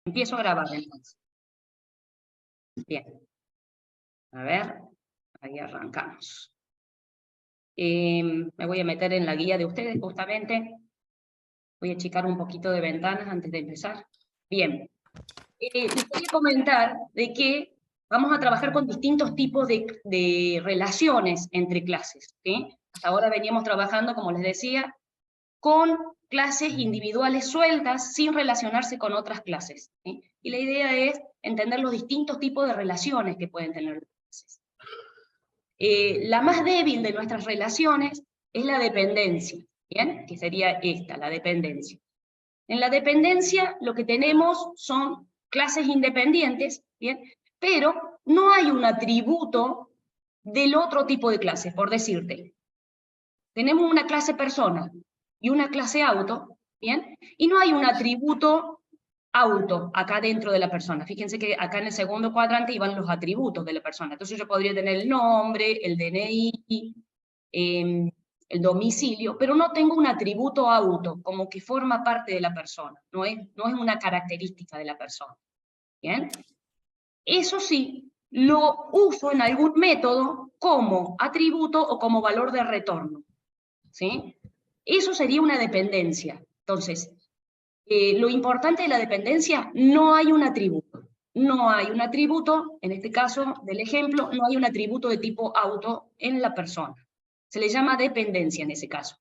Empiezo a grabar entonces. Bien. A ver, ahí arrancamos. Me voy a meter en la guía de ustedes justamente. Voy a achicar un poquito de ventanas antes de empezar. Bien. Les voy a comentar de que vamos a trabajar con distintos tipos de relaciones entre clases, ¿sí? Hasta ahora veníamos trabajando, como les decía, con clases individuales sueltas sin relacionarse con otras clases, ¿sí? Y la idea es entender los distintos tipos de relaciones que pueden tener las clases. La más débil de nuestras relaciones es la dependencia, ¿bien? Que sería esta, la dependencia. En la dependencia lo que tenemos son clases independientes, ¿bien? Pero no hay un atributo del otro tipo de clase, por decirte. Tenemos una clase persona y una clase auto, ¿bien? Y no hay un atributo auto acá dentro de la persona. Fíjense que acá en el segundo cuadrante iban los atributos de la persona. Entonces yo podría tener el nombre, el DNI, el domicilio, pero no tengo un atributo auto, como que forma parte de la persona. No es una característica de la persona. ¿Bien? Eso sí, lo uso en algún método como atributo o como valor de retorno. ¿Sí? Eso sería una dependencia. Entonces, lo importante de la dependencia, no hay un atributo. No hay un atributo, en este caso del ejemplo, no hay un atributo de tipo auto en la persona. Se le llama dependencia en ese caso.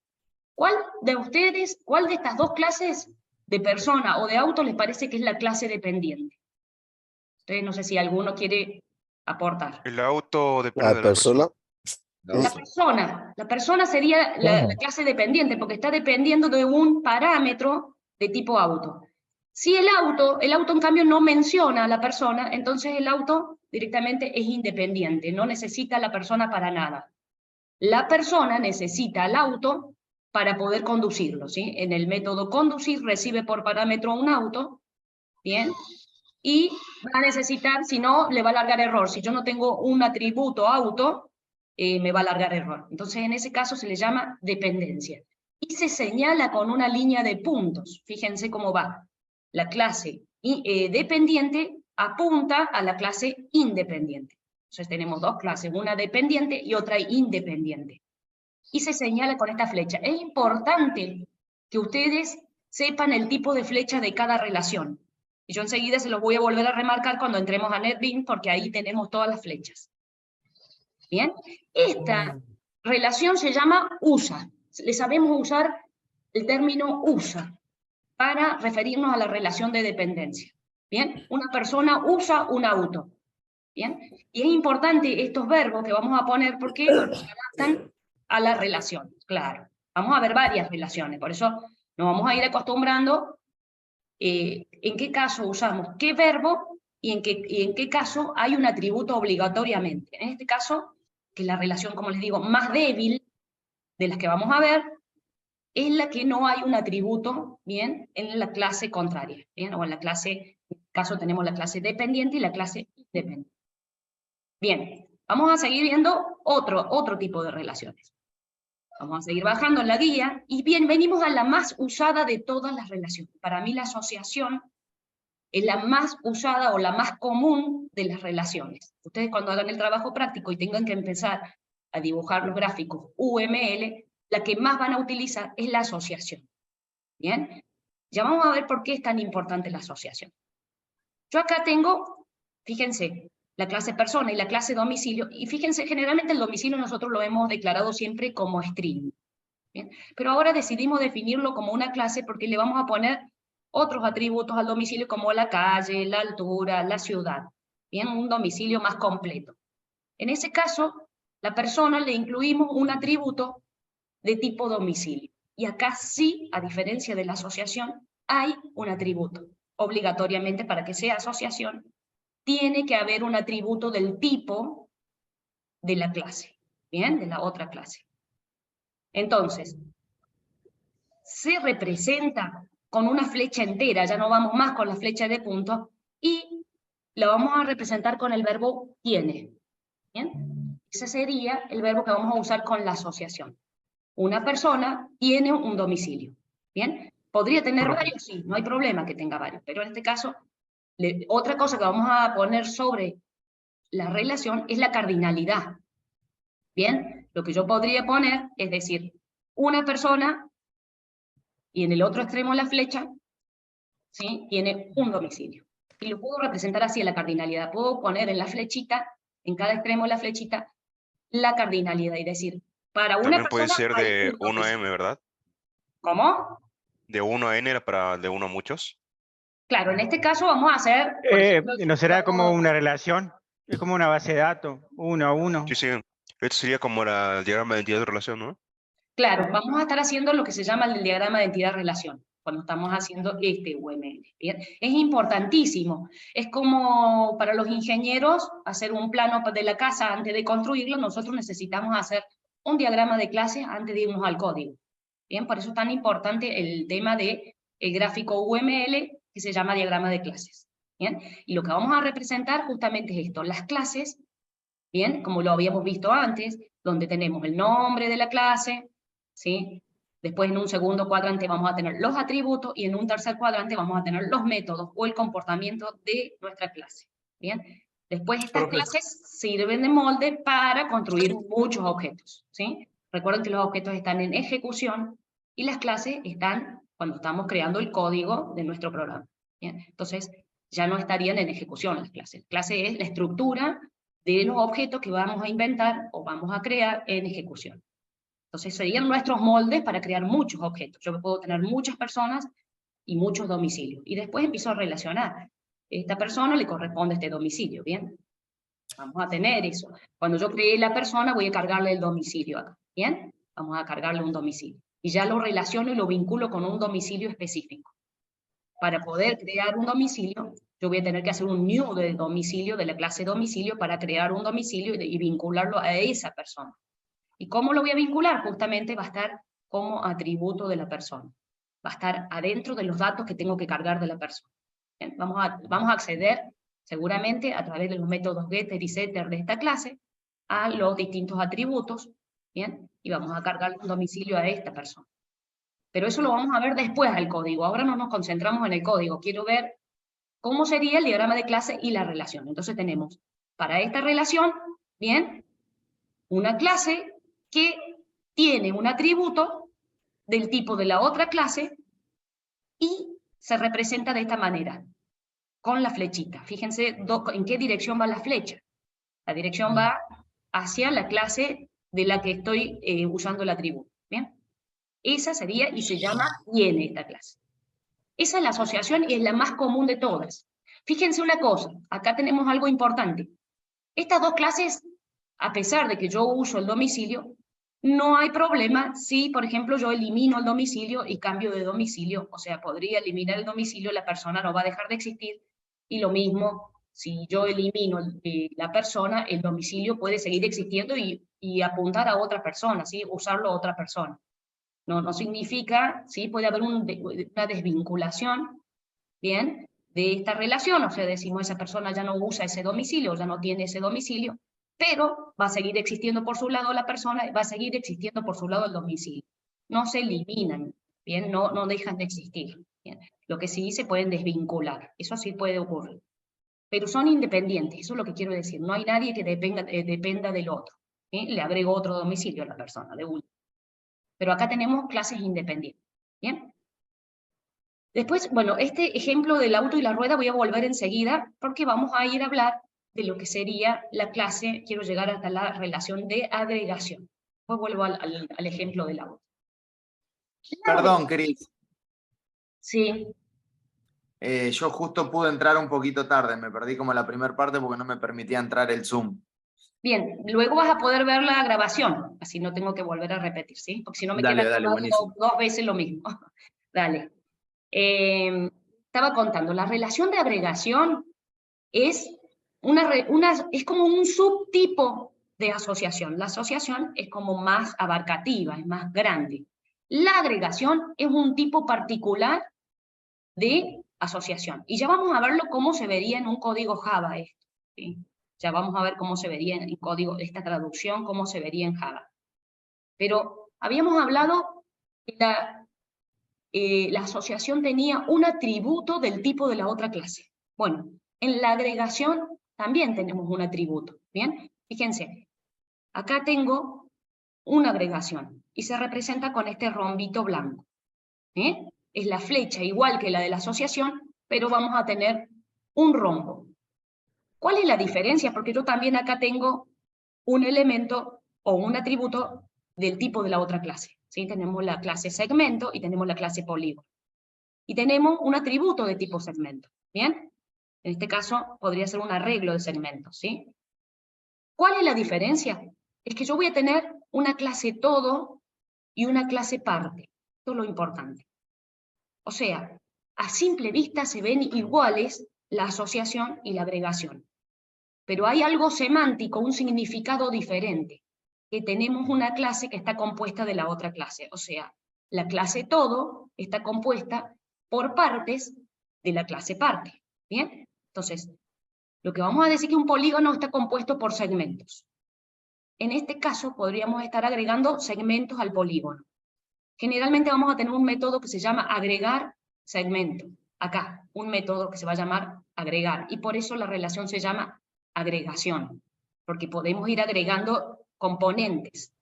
¿Cuál de ustedes, cuál de estas dos clases de persona o de auto les parece que es la clase dependiente? Entonces, no sé si alguno quiere aportar. El auto depende La de la persona. persona. La persona sería la clase dependiente, porque está dependiendo de un parámetro de tipo auto. Si el auto en cambio no menciona a la persona, entonces el auto directamente es independiente, no necesita a la persona para nada. La persona necesita al auto para poder conducirlo, ¿sí? En el método conducir recibe por parámetro un auto, ¿bien? Y va a necesitar, si no, le va a largar error. Si yo no tengo un atributo auto, me va a largar error. Entonces, en ese caso se le llama dependencia. Y se señala con una línea de puntos. Fíjense cómo va. La clase dependiente apunta a la clase independiente. Entonces tenemos dos clases, una dependiente y otra independiente. Y se señala con esta flecha. Es importante que ustedes sepan el tipo de flecha de cada relación. Y yo enseguida se los voy a volver a remarcar cuando entremos a NetBeans, porque ahí tenemos todas las flechas. ¿Bien? Esta relación se llama USA. Le sabemos usar el término USA para referirnos a la relación de dependencia. ¿Bien? Una persona usa un auto. ¿Bien? Y es importante estos verbos que vamos a poner porque se adaptan a la relación, claro. Vamos a ver varias relaciones, por eso nos vamos a ir acostumbrando en qué caso usamos qué verbo y en qué caso hay un atributo obligatoriamente. En este caso, que es la relación, como les digo, más débil de las que vamos a ver, es la que no hay un atributo, ¿bien? En la clase contraria, ¿bien? O en la clase, en este caso tenemos la clase dependiente y la clase independiente. Bien, vamos a seguir viendo otro tipo de relaciones. Vamos a seguir bajando en la guía, y bien, venimos a la más usada de todas las relaciones. Para mí la asociación es la más usada o la más común de las relaciones. Ustedes cuando hagan el trabajo práctico y tengan que empezar a dibujar los gráficos UML, la que más van a utilizar es la asociación. ¿Bien? Ya vamos a ver por qué es tan importante la asociación. Yo acá tengo, fíjense, la clase persona y la clase domicilio, y fíjense, generalmente el domicilio nosotros lo hemos declarado siempre como string. ¿Bien? Pero ahora decidimos definirlo como una clase porque le vamos a poner otros atributos al domicilio como la calle, la altura, la ciudad. Bien, un domicilio más completo. En ese caso, la persona le incluimos un atributo de tipo domicilio. Y acá sí, a diferencia de la asociación, hay un atributo. Obligatoriamente, para que sea asociación, tiene que haber un atributo del tipo de la clase, ¿bien? De la otra clase. Entonces, se representa con una flecha entera, ya no vamos más con la flecha de puntos, y la vamos a representar con el verbo tiene. ¿Bien? Ese sería el verbo que vamos a usar con la asociación. Una persona tiene un domicilio. ¿Bien? ¿Podría tener varios? Sí, no hay problema que tenga varios, pero en este caso Otra cosa que vamos a poner sobre la relación es la cardinalidad. Bien, lo que yo podría poner es decir, una persona, y en el otro extremo la flecha, ¿sí?, tiene un domicilio. Y lo puedo representar así en la cardinalidad. Puedo poner en la flechita, en cada extremo de la flechita, la cardinalidad, y decir, para una También puede persona ser hay de un 1 a domicilio. m, ¿verdad? ¿Cómo? De 1 a n era para de 1 a muchos. Claro, en este caso vamos a hacer, por ejemplo, ¿No será como una relación? Es como una base de datos, uno a Sí, uno. sí. Esto sería como el diagrama de entidad de relación, ¿no? claro, vamos a estar haciendo lo que se llama el diagrama de entidad-relación, cuando estamos haciendo este UML. ¿Bien? Es importantísimo. Es como para los ingenieros hacer un plano de la casa antes de construirlo, nosotros necesitamos hacer un diagrama de clase antes de irnos al código. Bien, por eso es tan importante el tema de el gráfico UML, que se llama diagrama de clases. Bien, y lo que vamos a representar justamente es esto, las clases, bien, como lo habíamos visto antes, donde tenemos el nombre de la clase, ¿sí? Después en un segundo cuadrante vamos a tener los atributos y en un tercer cuadrante vamos a tener los métodos o el comportamiento de nuestra clase. ¿Bien? Después estas clases sirven de molde para construir muchos objetos. ¿Sí? Recuerden que los objetos están en ejecución y las clases están cuando estamos creando el código de nuestro programa. ¿Bien? Entonces ya no estarían en ejecución las clases. Clase es la estructura de los objetos que vamos a inventar o vamos a crear en ejecución. Entonces serían nuestros moldes para crear muchos objetos. Yo puedo tener muchas personas y muchos domicilios. Y después empiezo a relacionar. Esta persona le corresponde este domicilio, ¿bien? Vamos a tener eso. Cuando yo creé la persona voy a cargarle el domicilio acá, ¿bien? Vamos a cargarle un domicilio. Y ya lo relaciono y lo vinculo con un domicilio específico. Para poder crear un domicilio, yo voy a tener que hacer un new de domicilio, de la clase domicilio, para crear un domicilio y vincularlo a esa persona. ¿Y cómo lo voy a vincular? Justamente va a estar como atributo de la persona. Va a estar adentro de los datos que tengo que cargar de la persona. Bien, vamos a acceder seguramente a través de los métodos getter y setter de esta clase a los distintos atributos, ¿bien? Y vamos a cargar un domicilio a esta persona. Pero eso lo vamos a ver después al código. Ahora no nos concentramos en el código. Quiero ver cómo sería el diagrama de clase y la relación. Entonces tenemos para esta relación, ¿bien?, una clase que tiene un atributo del tipo de la otra clase y se representa de esta manera, con la flechita. Fíjense en qué dirección va la flecha. La dirección va hacia la clase de la que estoy usando el atributo. ¿Bien? Esa sería, y se llama tiene esta clase. Esa es la asociación y es la más común de todas. Fíjense una cosa, acá tenemos algo importante. Estas dos clases, a pesar de que yo uso el domicilio, no hay problema si, por ejemplo, yo elimino el domicilio y cambio de domicilio. O sea, podría eliminar el domicilio, la persona no va a dejar de existir. Y lo mismo, si yo elimino la persona, el domicilio puede seguir existiendo y apuntar a otra persona, ¿sí?, usarlo a otra persona. No significa, ¿sí?, puede haber una desvinculación, ¿bien?, de esta relación, o sea, decimos esa persona ya no usa ese domicilio, ya no tiene ese domicilio, pero va a seguir existiendo por su lado la persona, va a seguir existiendo por su lado el domicilio. No se eliminan, ¿bien? No dejan de existir, ¿bien? Lo que sí se pueden desvincular, eso sí puede ocurrir. Pero son independientes, eso es lo que quiero decir, no hay nadie que dependa del otro, ¿sí? Le agrego otro domicilio a la persona, de uno. Pero acá tenemos clases independientes, ¿bien? Después, bueno, este ejemplo del auto y la rueda voy a volver enseguida, porque vamos a ir a hablar de lo que sería la clase, quiero llegar hasta la relación de agregación. Después vuelvo al ejemplo del auto. Perdón, Cris. Sí. Yo justo pude entrar un poquito tarde, me perdí como la primera parte porque no me permitía entrar el Zoom. Bien, luego vas a poder ver la grabación, así no tengo que volver a repetir, ¿sí? Porque si no me Dale, queda dale, buenísimo. dos veces lo mismo. Dale. Estaba contando, la relación de agregación es, es como un subtipo de asociación. La asociación es como más abarcativa, es más grande. La agregación es un tipo particular de asociación. Y ya vamos a verlo cómo se vería en un código Java esto, ¿sí? Ya vamos a ver cómo se vería en código, esta traducción, cómo se vería en Java. Pero habíamos hablado que la asociación tenía un atributo del tipo de la otra clase, Bueno, en la agregación también tenemos un atributo, ¿bien? Fíjense, acá tengo una agregación y se representa con este rombito blanco. Es la flecha igual que la de la asociación, pero vamos a tener un rombo. ¿Cuál es la diferencia? Porque yo también acá tengo un elemento o un atributo del tipo de la otra clase. ¿Sí? Tenemos la clase segmento y tenemos la clase polígono. Y tenemos un atributo de tipo segmento. ¿Bien? En este caso podría ser un arreglo de segmentos. ¿Sí? ¿Cuál es la diferencia? Es que yo voy a tener una clase todo y una clase parte. Esto es lo importante. O sea, a simple vista se ven iguales la asociación y la agregación. Pero hay algo semántico, un significado diferente, que tenemos una clase que está compuesta de la otra clase. O sea, la clase todo está compuesta por partes de la clase parte. ¿Bien? Entonces, lo que vamos a decir es que un polígono está compuesto por segmentos. En este caso, podríamos estar agregando segmentos al polígono. Generalmente vamos a tener un método que se llama agregar segmento. Acá, un método que se va a llamar agregar. Y por eso la relación se llama agregación, porque podemos ir agregando componentes.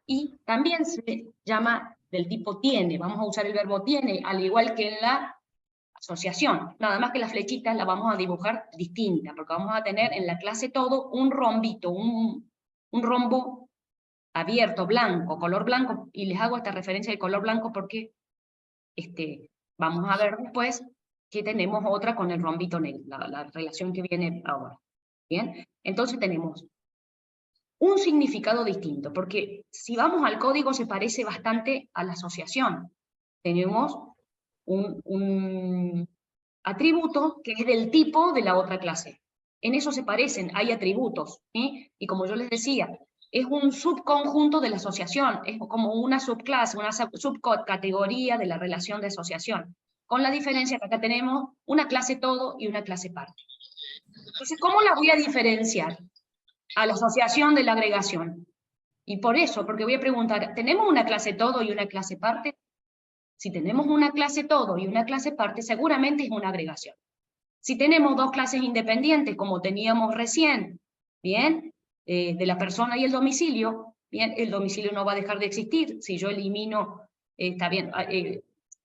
Y también se llama del tipo tiene. Vamos a usar el verbo tiene, al igual que en la asociación. Nada más que las flechitas las vamos a dibujar distinta, porque vamos a tener en la clase todo un rombito, un rombo abierto, blanco, color blanco, y les hago esta referencia del color blanco porque vamos a ver después que tenemos otra con el rombito negro, la relación que viene ahora. ¿Bien? Entonces tenemos un significado distinto, porque si vamos al código se parece bastante a la asociación. Tenemos un atributo que es del tipo de la otra clase. En eso se parecen, hay atributos, ¿sí? Y como yo les decía, es un subconjunto de la asociación, es como una subclase, una subcategoría de la relación de asociación, con la diferencia que acá tenemos una clase todo y una clase parte. Entonces, ¿cómo la voy a diferenciar a la asociación de la agregación? Y por eso, porque voy a preguntar, ¿tenemos una clase todo y una clase parte? Si tenemos una clase todo y una clase parte, seguramente es una agregación. Si tenemos dos clases independientes, como teníamos recién, ¿bien? De la persona y el domicilio, bien, el domicilio no va a dejar de existir. Si yo elimino, está bien,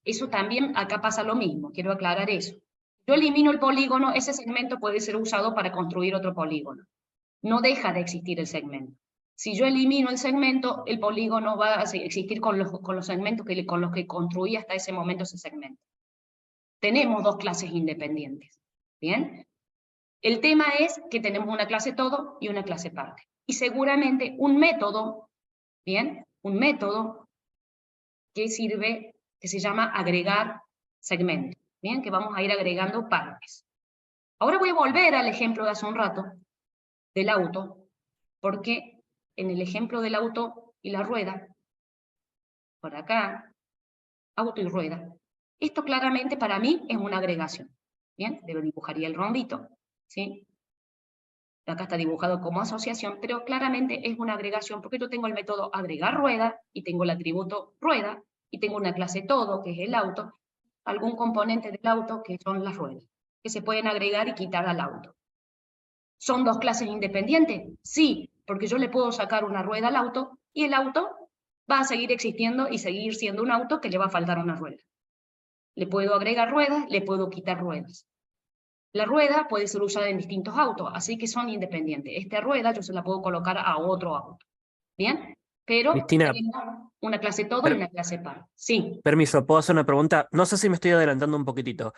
eso también acá pasa lo mismo, quiero aclarar eso. Yo elimino el polígono, ese segmento puede ser usado para construir otro polígono. No deja de existir el segmento. Si yo elimino el segmento, el polígono va a existir con los segmentos con los que construí hasta ese momento ese segmento. Tenemos dos clases independientes. ¿Bien? El tema es que tenemos una clase todo y una clase parte. Y seguramente un método, ¿bien? Un método que sirve, que se llama agregar segmentos, ¿bien? Que vamos a ir agregando partes. Ahora voy a volver al ejemplo de hace un rato, del auto, porque en el ejemplo del auto y la rueda, por acá, auto y rueda, esto claramente para mí es una agregación. ¿Bien? Yo dibujaría el rombito, ¿sí? Acá está dibujado como asociación, pero claramente es una agregación porque yo tengo el método agregar rueda, y tengo el atributo rueda, y tengo una clase todo, que es el auto, algún componente del auto, que son las ruedas, que se pueden agregar y quitar al auto. ¿Son dos clases independientes? Sí, porque yo le puedo sacar una rueda al auto, y el auto va a seguir existiendo y seguir siendo un auto que le va a faltar una rueda. Le puedo agregar ruedas, le puedo quitar ruedas. La rueda puede ser usada en distintos autos, así que son independientes. Esta rueda yo se la puedo colocar a otro auto. ¿Bien? Pero Cristina, tenemos una clase todo y una clase par. Sí. permiso, ¿puedo hacer una pregunta? No sé si me estoy adelantando un poquitito.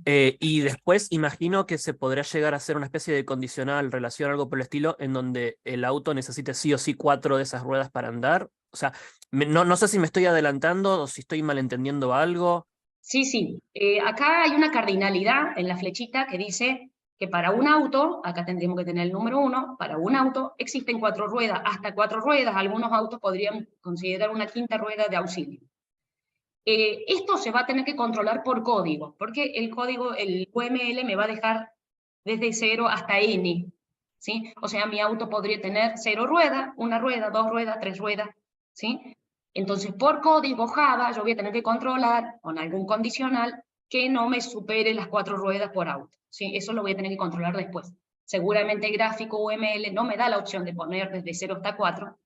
Y después imagino que se podrá llegar a hacer una especie de condicional, relación, algo por el estilo, en donde el auto necesite sí o sí 4 de esas ruedas para andar. O sea, no sé si me estoy adelantando o si estoy malentendiendo algo. Sí, sí. Acá hay una cardinalidad en la flechita que dice que para un auto, acá tendríamos que tener el número 1, para un auto existen 4 ruedas, hasta 4 ruedas, algunos autos podrían considerar una quinta rueda de auxilio. Esto se va a tener que controlar por código, porque el código, el UML me va a dejar desde 0 hasta N, ¿sí? O sea, mi auto podría tener 0 ruedas, 1 rueda, 2 ruedas, 3 ruedas, ¿sí? Entonces, por código Java, yo voy a tener que controlar con algún condicional que no me supere las 4 ruedas por auto. ¿Sí? Eso lo voy a tener que controlar después. Seguramente el gráfico UML no me da la opción de poner desde 0 hasta 4,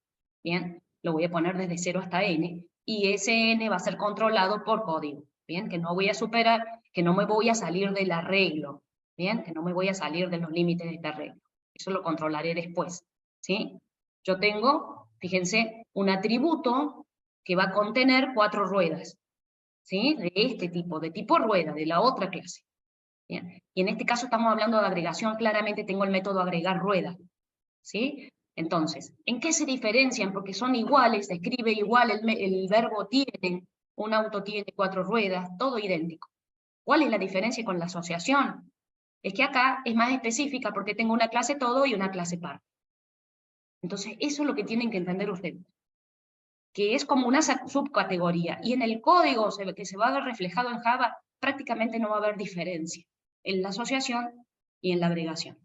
¿bien? Lo voy a poner desde 0 hasta n, y ese n va a ser controlado por código, ¿bien? Que no voy a superar, que no me voy a salir del arreglo, ¿bien? Que no me voy a salir de los límites de este arreglo. Eso lo controlaré después, ¿sí? Yo tengo, fíjense, un atributo que va a contener 4 ruedas, ¿sí? De este tipo, de tipo rueda, de la otra clase. Bien. Y en este caso estamos hablando de agregación, claramente tengo el método agregar rueda, ¿sí? Entonces, ¿en qué se diferencian? Porque son iguales, se escribe igual, el verbo tiene, un auto tiene 4 ruedas, todo idéntico. ¿Cuál es la diferencia con la asociación? Es que acá es más específica porque tengo una clase todo y una clase par. Entonces, eso es lo que tienen que entender ustedes, que es como una subcategoría, y en el código que se va a ver reflejado en Java, prácticamente no va a haber diferencia en la asociación y en la agregación.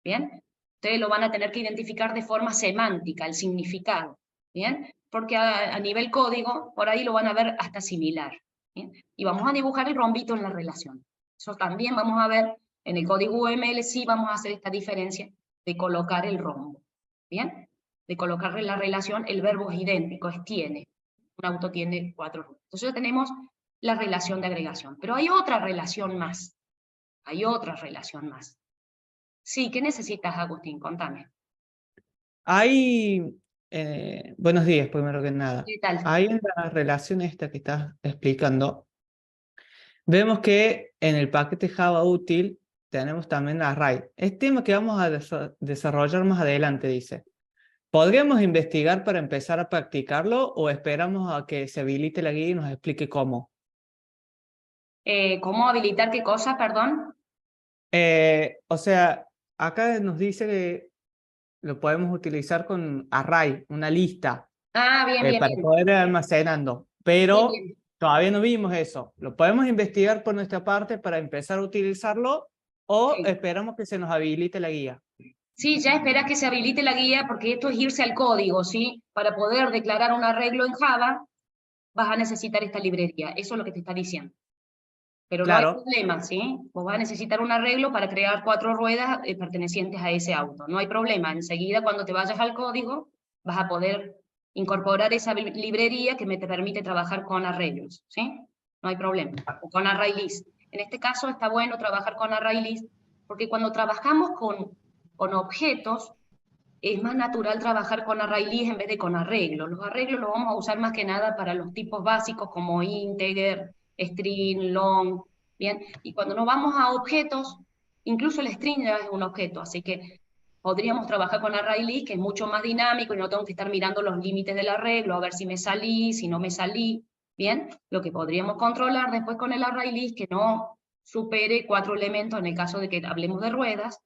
¿Bien? Ustedes lo van a tener que identificar de forma semántica, el significado, ¿bien? Porque a nivel código, por ahí lo van a ver hasta similar, ¿bien? Y vamos a dibujar el rombito en la relación. Eso también vamos a ver, en el código UML sí vamos a hacer esta diferencia de colocar el rombo, ¿bien? De colocar en la relación, el verbo es idéntico, es tiene. Un auto tiene 4 ruedas. Entonces ya tenemos la relación de agregación, pero hay otra relación más. Hay otra relación más. Sí, ¿qué necesitas, Agustín? Contame. Hay, buenos días, primero que nada. ¿Qué tal? Hay en la relación esta que estás explicando, vemos que en el paquete Java útil tenemos también array. Es tema que vamos a desarrollar más adelante, dice. ¿Podríamos investigar para empezar a practicarlo o esperamos a que se habilite la guía y nos explique cómo? ¿Cómo habilitar qué cosa, perdón? O sea, acá nos dice que lo podemos utilizar con array, una lista, Ah, bien, bien, para bien. poder ir almacenando, Bien, pero bien. todavía no vimos eso. ¿Lo podemos investigar por nuestra parte para empezar a utilizarlo o Sí. esperamos que se nos habilite la guía? Sí, ya esperás que se habilite la guía porque esto es irse al código, ¿sí? Para poder declarar un arreglo en Java, vas a necesitar esta librería. Eso es lo que te está diciendo. Pero no hay Claro, problema, ¿sí? Vos vas a necesitar un arreglo para crear 4 ruedas pertenecientes a ese auto. No hay problema. Enseguida, cuando te vayas al código, vas a poder incorporar esa librería que te permite trabajar con arreglos, ¿sí? No hay problema. O con ArrayList. En este caso está bueno trabajar con ArrayList, porque cuando trabajamos con objetos, es más natural trabajar con ArrayList en vez de con arreglos. Los arreglos los vamos a usar más que nada para los tipos básicos como integer, string, long, ¿bien? Y cuando nos vamos a objetos, incluso el string ya es un objeto, así que podríamos trabajar con ArrayList, que es mucho más dinámico y no tengo que estar mirando los límites del arreglo, a ver si me salí, si no me salí, ¿bien? Lo que podríamos controlar después con el ArrayList, que no supere 4 elementos en el caso de que hablemos de ruedas,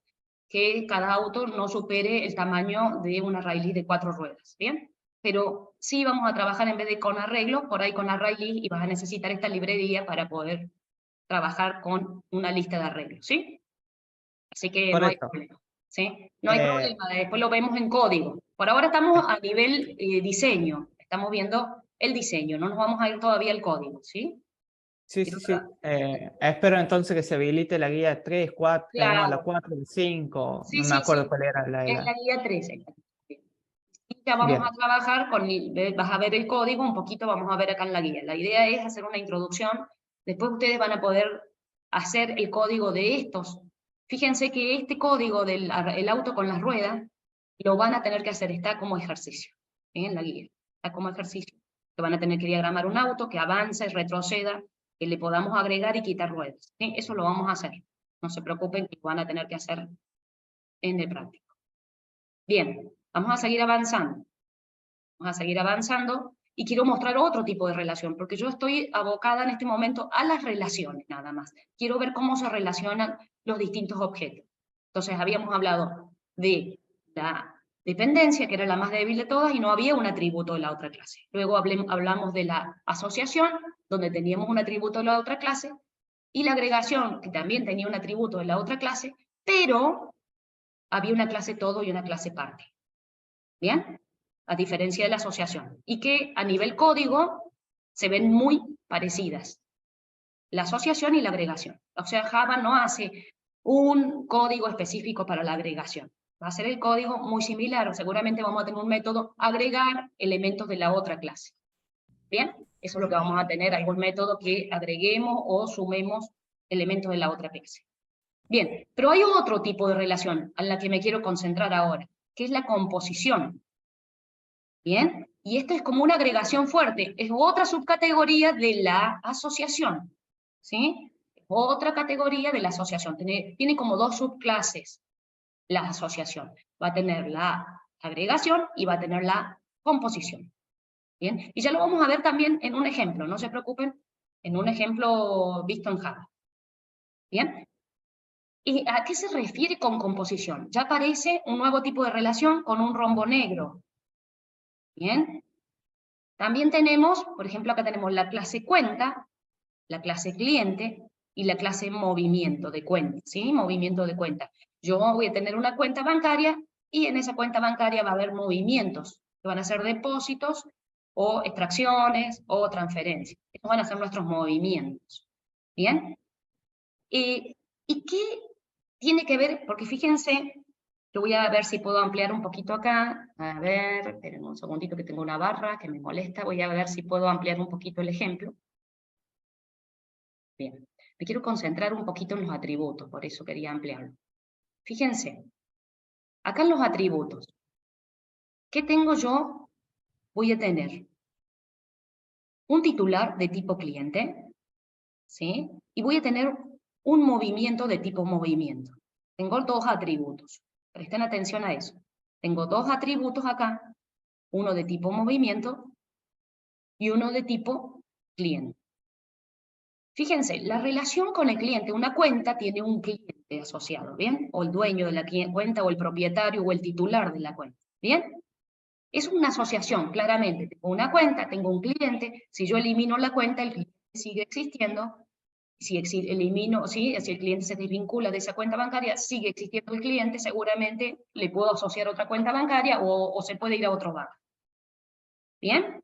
que cada auto no supere el tamaño de una ArrayList de 4 ruedas, ¿bien? Pero sí vamos a trabajar en vez de con arreglos, por ahí con ArrayList, y vas a necesitar esta librería para poder trabajar con una lista de arreglos, ¿sí? Así que no hay correcto. problema, ¿sí? No hay Eh, problema, después lo vemos en código. Por ahora estamos a nivel diseño, estamos viendo el diseño, no nos vamos a ir todavía al código, ¿sí? sí, sí, sí. Espero entonces que se habilite la guía 3, 4, no, la Claro, 4, 5, sí, no me sí, acuerdo sí, cuál era la de es la la... guía 13. Y ya vamos a Bien, trabajar con, vas a ver el código, un poquito vamos a ver acá en la guía. La idea es hacer una introducción, después ustedes van a poder hacer el código de estos. Fíjense que este código del el auto con las ruedas, lo van a tener que hacer, está como ejercicio, en la guía, está como ejercicio. Que van a tener que diagramar un auto, que avance, retroceda, que le podamos agregar y quitar ruedas. ¿Sí? Eso lo vamos a hacer. No se preocupen que lo van a tener que hacer en el práctico. Bien, vamos a seguir avanzando. Vamos a seguir avanzando y quiero mostrar otro tipo de relación, porque yo estoy abocada en este momento a las relaciones nada más. Quiero ver cómo se relacionan los distintos objetos. Entonces habíamos hablado de la dependencia, que era la más débil de todas, y no había un atributo de la otra clase. Luego hablamos de la asociación, donde teníamos un atributo de la otra clase, y la agregación, que también tenía un atributo de la otra clase, pero había una clase todo y una clase parte. ¿Bien? A diferencia de la asociación. Y que a nivel código se ven muy parecidas. la asociación y la agregación. O sea, Java no hace un código específico para la agregación. Va a ser el código muy similar, o seguramente vamos a tener un método agregar elementos de la otra clase. ¿Bien? Eso es lo que vamos a tener, algún método que agreguemos o sumemos elementos de la otra clase. Bien, pero hay otro tipo de relación a la que me quiero concentrar ahora, que es la composición. ¿Bien? Y esto es como una agregación fuerte, es otra subcategoría de la asociación. ¿Sí? Otra categoría de la asociación. Tiene como dos subclases la asociación. Va a tener la agregación y va a tener la composición. ¿Bien? Y ya lo vamos a ver también en un ejemplo, no se preocupen, en un ejemplo visto en Java. ¿Bien? ¿Y a qué se refiere con composición? Ya aparece un nuevo tipo de relación con un rombo negro. ¿Bien? También tenemos, por ejemplo, acá tenemos la clase cuenta, la clase cliente y la clase movimiento de cuenta, ¿sí? Movimiento de cuenta. Yo voy a tener una cuenta bancaria y en esa cuenta bancaria va a haber movimientos, que van a ser depósitos o extracciones o transferencias. Estos van a ser nuestros movimientos. ¿Bien? ¿Y qué tiene que ver? Porque fíjense, yo voy a ver si puedo ampliar un poquito acá. A ver, esperen un segundito que tengo una barra que me molesta. Voy a ver si puedo ampliar un poquito el ejemplo. Bien, me quiero concentrar un poquito en los atributos, por eso quería ampliarlo. Fíjense, acá en los atributos, ¿qué tengo yo? Voy a tener un titular de tipo cliente, ¿sí? Y voy a tener un movimiento de tipo movimiento. Tengo dos atributos, presten atención a eso. Tengo dos atributos acá, uno de tipo movimiento y uno de tipo cliente. Fíjense, la relación con el cliente, una cuenta tiene un cliente asociado, ¿bien? O el dueño de la cuenta, o el propietario, o el titular de la cuenta, ¿bien? Es una asociación, claramente. Tengo una cuenta, tengo un cliente, si yo elimino la cuenta, el cliente sigue existiendo. Si elimino, ¿sí? Si el cliente se desvincula de esa cuenta bancaria, sigue existiendo el cliente, seguramente le puedo asociar otra cuenta bancaria o se puede ir a otro banco. ¿Bien?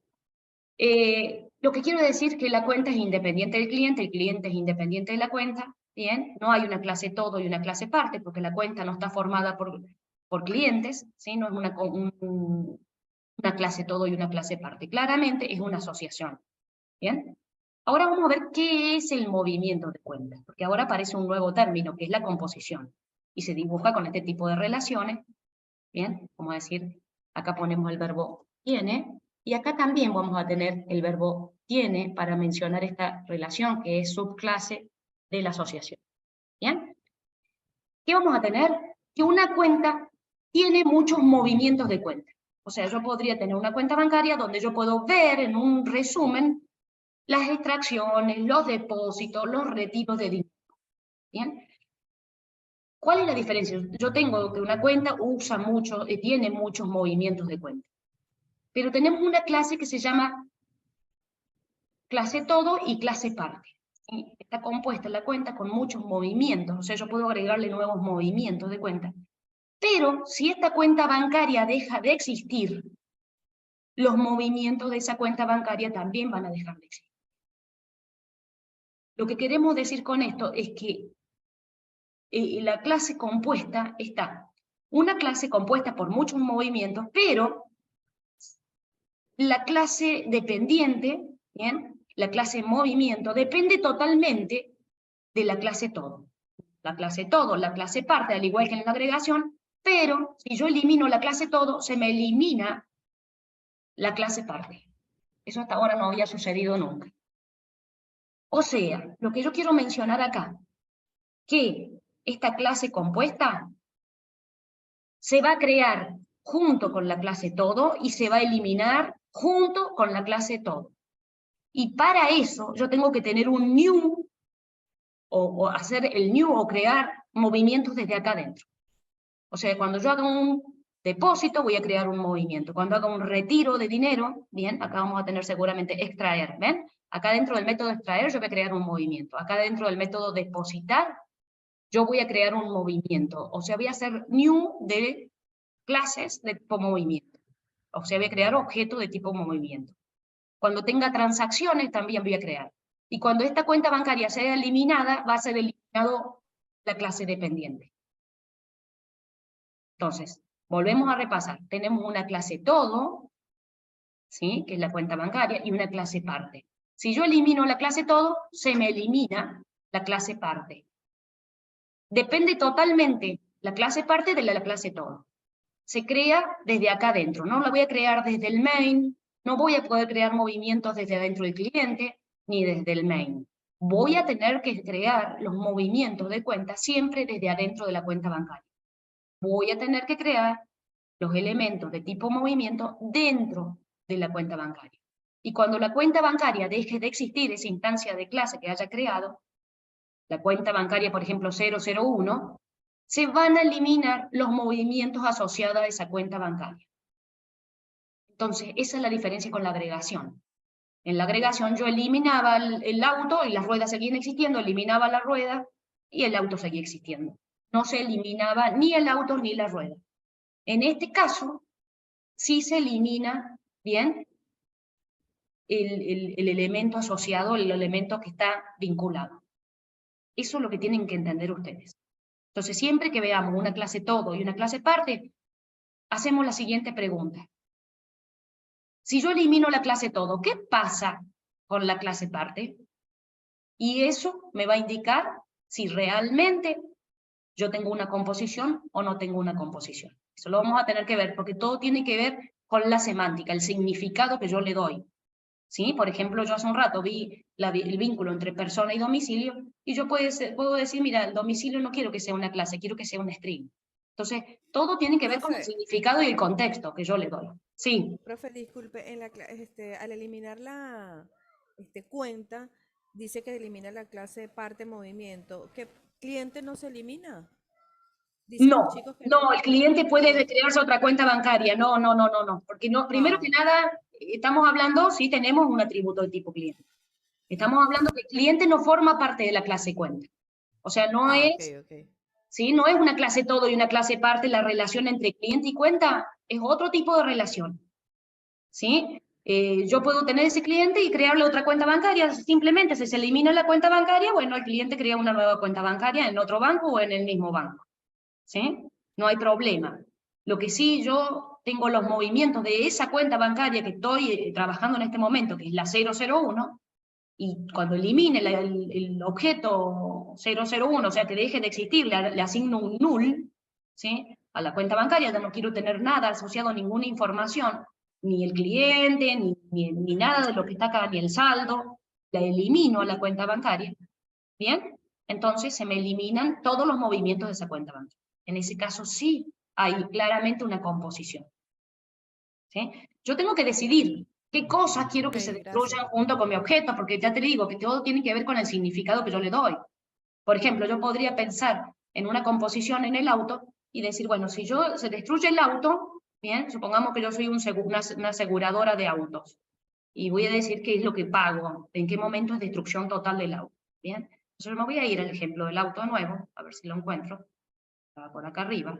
Lo que quiero decir es que la cuenta es independiente del cliente, el cliente es independiente de la cuenta, ¿bien? No hay una clase todo y una clase parte, porque la cuenta no está formada por clientes, ¿sí? No es una clase todo y una clase parte. Claramente es una asociación, ¿bien? Ahora vamos a ver qué es el movimiento de cuenta, porque ahora aparece un nuevo término, que es la composición, y se dibuja con este tipo de relaciones, ¿bien? Vamos a decir, acá ponemos el verbo tiene, y acá también vamos a tener el verbo tiene para mencionar esta relación que es subclase de la asociación. ¿Bien? ¿Qué vamos a tener? Que una cuenta tiene muchos movimientos de cuenta. O sea, yo podría tener una cuenta bancaria donde yo puedo ver en un resumen las extracciones, los depósitos, los retiros de dinero. ¿Bien? ¿Cuál es la diferencia? Yo tengo que una cuenta usa mucho, tiene muchos movimientos de cuenta. Pero tenemos una clase que se llama clase todo y clase parte. ¿Sí? Está compuesta la cuenta con muchos movimientos, o sea, yo puedo agregarle nuevos movimientos de cuenta. Pero si esta cuenta bancaria deja de existir, los movimientos de esa cuenta bancaria también van a dejar de existir. Lo que queremos decir con esto es que la clase compuesta está una clase compuesta por muchos movimientos, pero la clase dependiente, ¿bien? La clase movimiento, depende totalmente de la clase todo. La clase todo, la clase parte, al igual que en la agregación, pero si yo elimino la clase todo, se me elimina la clase parte. Eso hasta ahora no había sucedido nunca. O sea, lo que yo quiero mencionar acá, que esta clase compuesta se va a crear junto con la clase todo y se va a eliminar junto con la clase todo. Y para eso yo tengo que tener un new, o hacer el new, o crear movimientos desde acá adentro. O sea, cuando yo haga un depósito, voy a crear un movimiento. Cuando haga un retiro de dinero, bien, acá vamos a tener seguramente extraer, ¿ven? Acá dentro del método extraer yo voy a crear un movimiento. Acá dentro del método depositar, yo voy a crear un movimiento. O sea, voy a hacer new de clases de tipo movimiento. O sea, voy a crear objetos de tipo movimiento. Cuando tenga transacciones también voy a crear. Y cuando esta cuenta bancaria sea eliminada, va a ser eliminado la clase dependiente. Entonces, volvemos a repasar. Tenemos una clase todo, ¿sí? Que es la cuenta bancaria, y una clase parte. Si yo elimino la clase todo, se me elimina la clase parte. Depende totalmente la clase parte de la clase todo. Se crea desde acá adentro, no la voy a crear desde el main, no voy a poder crear movimientos desde adentro del cliente, ni desde el main. Voy a tener que crear los movimientos de cuenta siempre desde adentro de la cuenta bancaria. Voy a tener que crear los elementos de tipo movimiento dentro de la cuenta bancaria. Y cuando la cuenta bancaria deje de existir, esa instancia de clase que haya creado, la cuenta bancaria, por ejemplo, 001, se van a eliminar los movimientos asociados a esa cuenta bancaria. Entonces, esa es la diferencia con la agregación. En la agregación yo eliminaba el auto y las ruedas seguían existiendo, eliminaba la rueda y el auto seguía existiendo. No se eliminaba ni el auto ni la rueda. En este caso, sí se elimina, ¿bien?, el elemento asociado, el elemento que está vinculado. Eso es lo que tienen que entender ustedes. Entonces, siempre que veamos una clase todo y una clase parte, hacemos la siguiente pregunta. Si yo elimino la clase todo, ¿qué pasa con la clase parte? Y eso me va a indicar si realmente yo tengo una composición o no tengo una composición. Eso lo vamos a tener que ver, porque todo tiene que ver con la semántica, el significado que yo le doy. ¿Sí? Por ejemplo, yo hace un rato vi el vínculo entre persona y domicilio, y yo puedo decir, mira, el domicilio no quiero que sea una clase, quiero que sea un string. Entonces, todo tiene que ver con el significado y el contexto que yo le doy. Sí. Profe, disculpe, al eliminar la cuenta, dice que elimina la clase parte movimiento. ¿Qué cliente no se elimina? Dicen No, los chicos que no, el cliente puede crearse otra cuenta bancaria. No, porque no, primero que nada, estamos hablando, sí tenemos un atributo de tipo cliente. Estamos hablando que el cliente no forma parte de la clase cuenta. O sea, no es, ¿sí? No es una clase todo y una clase parte, la relación entre cliente y cuenta es otro tipo de relación. ¿Sí? Yo puedo tener ese cliente y crearle otra cuenta bancaria, simplemente si se elimina la cuenta bancaria, bueno, el cliente crea una nueva cuenta bancaria en otro banco o en el mismo banco. ¿Sí? No hay problema. Lo que sí, yo tengo los movimientos de esa cuenta bancaria que estoy trabajando en este momento, que es la 001, y cuando elimine el objeto 001, o sea, que deje de existir, le asigno un null, ¿sí?, a la cuenta bancaria, ya no quiero tener nada asociado a ninguna información, ni el cliente, ni nada de lo que está acá, ni el saldo, la elimino a la cuenta bancaria, ¿bien? Entonces se me eliminan todos los movimientos de esa cuenta bancaria. En ese caso sí hay claramente una composición. ¿Sí? Yo tengo que decidir qué cosas quiero que se destruyan junto con mi objeto, porque ya te digo que todo tiene que ver con el significado que yo le doy. Por ejemplo, yo podría pensar en una composición en el auto y decir, bueno, si se destruye el auto, bien, supongamos que yo soy una aseguradora de autos, y voy a decir qué es lo que pago, en qué momento es destrucción total del auto, bien. Entonces me voy a ir al ejemplo del auto nuevo, a ver si lo encuentro. Por acá arriba,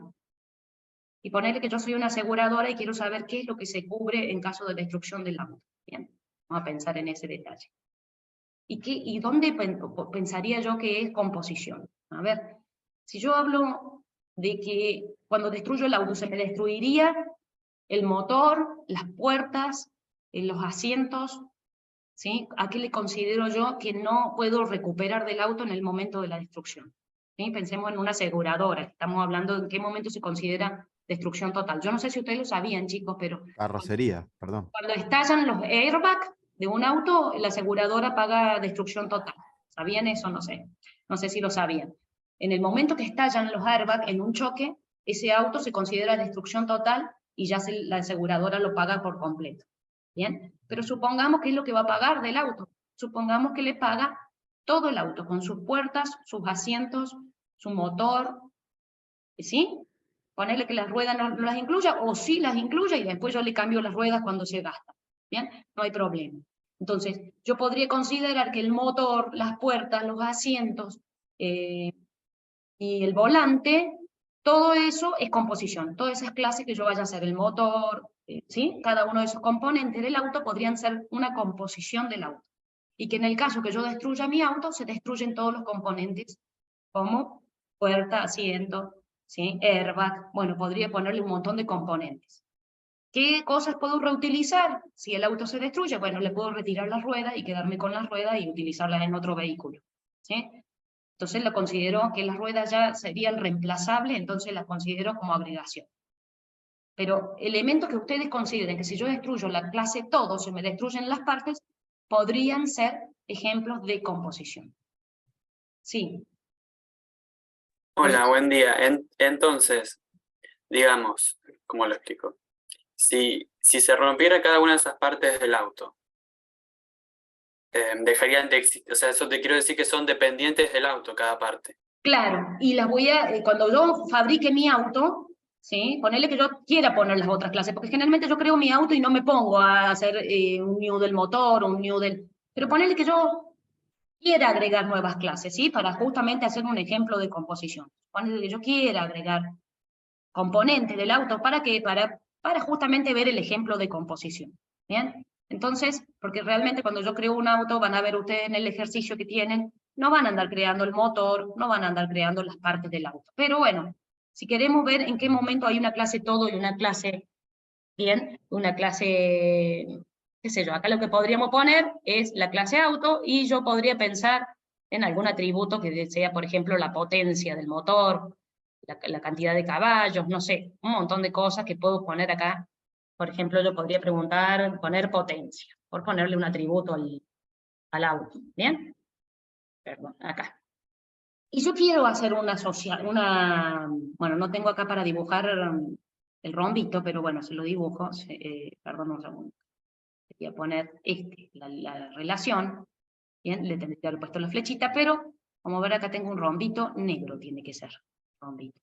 y ponerle que yo soy una aseguradora y quiero saber qué es lo que se cubre en caso de destrucción del auto. Bien, vamos a pensar en ese detalle. ¿Y dónde pensaría yo que es composición? A ver, si yo hablo de que cuando destruyo el auto se me destruiría el motor, las puertas, los asientos, ¿sí? ¿A qué le considero yo que no puedo recuperar del auto en el momento de la destrucción? ¿Sí? Pensemos en una aseguradora, estamos hablando de en qué momento se considera destrucción total. Yo no sé si ustedes lo sabían, chicos, pero... Carrocería, perdón. Cuando estallan los airbags de un auto, la aseguradora paga destrucción total. ¿Sabían eso? No sé. No sé si lo sabían. En el momento que estallan los airbags en un choque, ese auto se considera destrucción total y ya la aseguradora lo paga por completo. ¿Bien? Pero supongamos que es lo que va a pagar del auto. Supongamos que le paga todo el auto, con sus puertas, sus asientos, su motor, ¿sí? Ponerle que las ruedas no las incluya, o sí las incluya, y después yo le cambio las ruedas cuando se gasta, ¿bien? No hay problema. Entonces, yo podría considerar que el motor, las puertas, los asientos, y el volante, todo eso es composición, todas esas clases que yo vaya a hacer, el motor, ¿sí? Cada uno de esos componentes del auto podrían ser una composición del auto. y que en el caso que yo destruya mi auto, se destruyen todos los componentes, como puerta, asiento, ¿sí? Airbag, bueno, podría ponerle un montón de componentes. ¿Qué cosas puedo reutilizar? Si el auto se destruye, bueno, le puedo retirar las ruedas y quedarme con las ruedas y utilizarlas en otro vehículo, ¿sí? Entonces lo considero que las ruedas ya serían reemplazables, entonces las considero como agregación. Pero elementos que ustedes consideren que si yo destruyo la clase todo, se me destruyen las partes, podrían ser ejemplos de composición. Sí. Hola, buen día. Entonces, digamos, ¿cómo lo explico? Si se rompiera cada una de esas partes del auto, dejarían de existir. O sea, eso te quiero decir que son dependientes del auto cada parte. Claro, y las voy a, cuando yo fabrique mi auto, ¿sí? Ponerle que yo quiera poner las otras clases, porque generalmente yo creo mi auto y no me pongo a hacer un new del motor, un new del... Pero ponerle que yo quiera agregar nuevas clases, ¿sí? Para justamente hacer un ejemplo de composición. Ponerle que yo quiera agregar componentes del auto, ¿para qué? Para justamente ver el ejemplo de composición, ¿bien? Entonces, porque realmente cuando yo creo un auto, van a ver ustedes en el ejercicio que tienen, no van a andar creando el motor, no van a andar creando las partes del auto. Pero bueno, si queremos ver en qué momento hay una clase todo y una clase, bien, una clase, qué sé yo, acá lo que podríamos poner es la clase auto, y yo podría pensar en algún atributo que sea, por ejemplo, la potencia del motor, la cantidad de caballos, no sé, un montón de cosas que puedo poner acá. Por ejemplo, yo podría poner potencia, por ponerle un atributo al auto, ¿bien? Perdón, acá. Y yo quiero hacer bueno, no tengo acá para dibujar el rombito, pero bueno, se lo dibujo, perdón un segundo. Voy a poner la relación, ¿bien? Le tendría que haber puesto la flechita, pero como ver acá tengo un rombito negro, tiene que ser, rombito.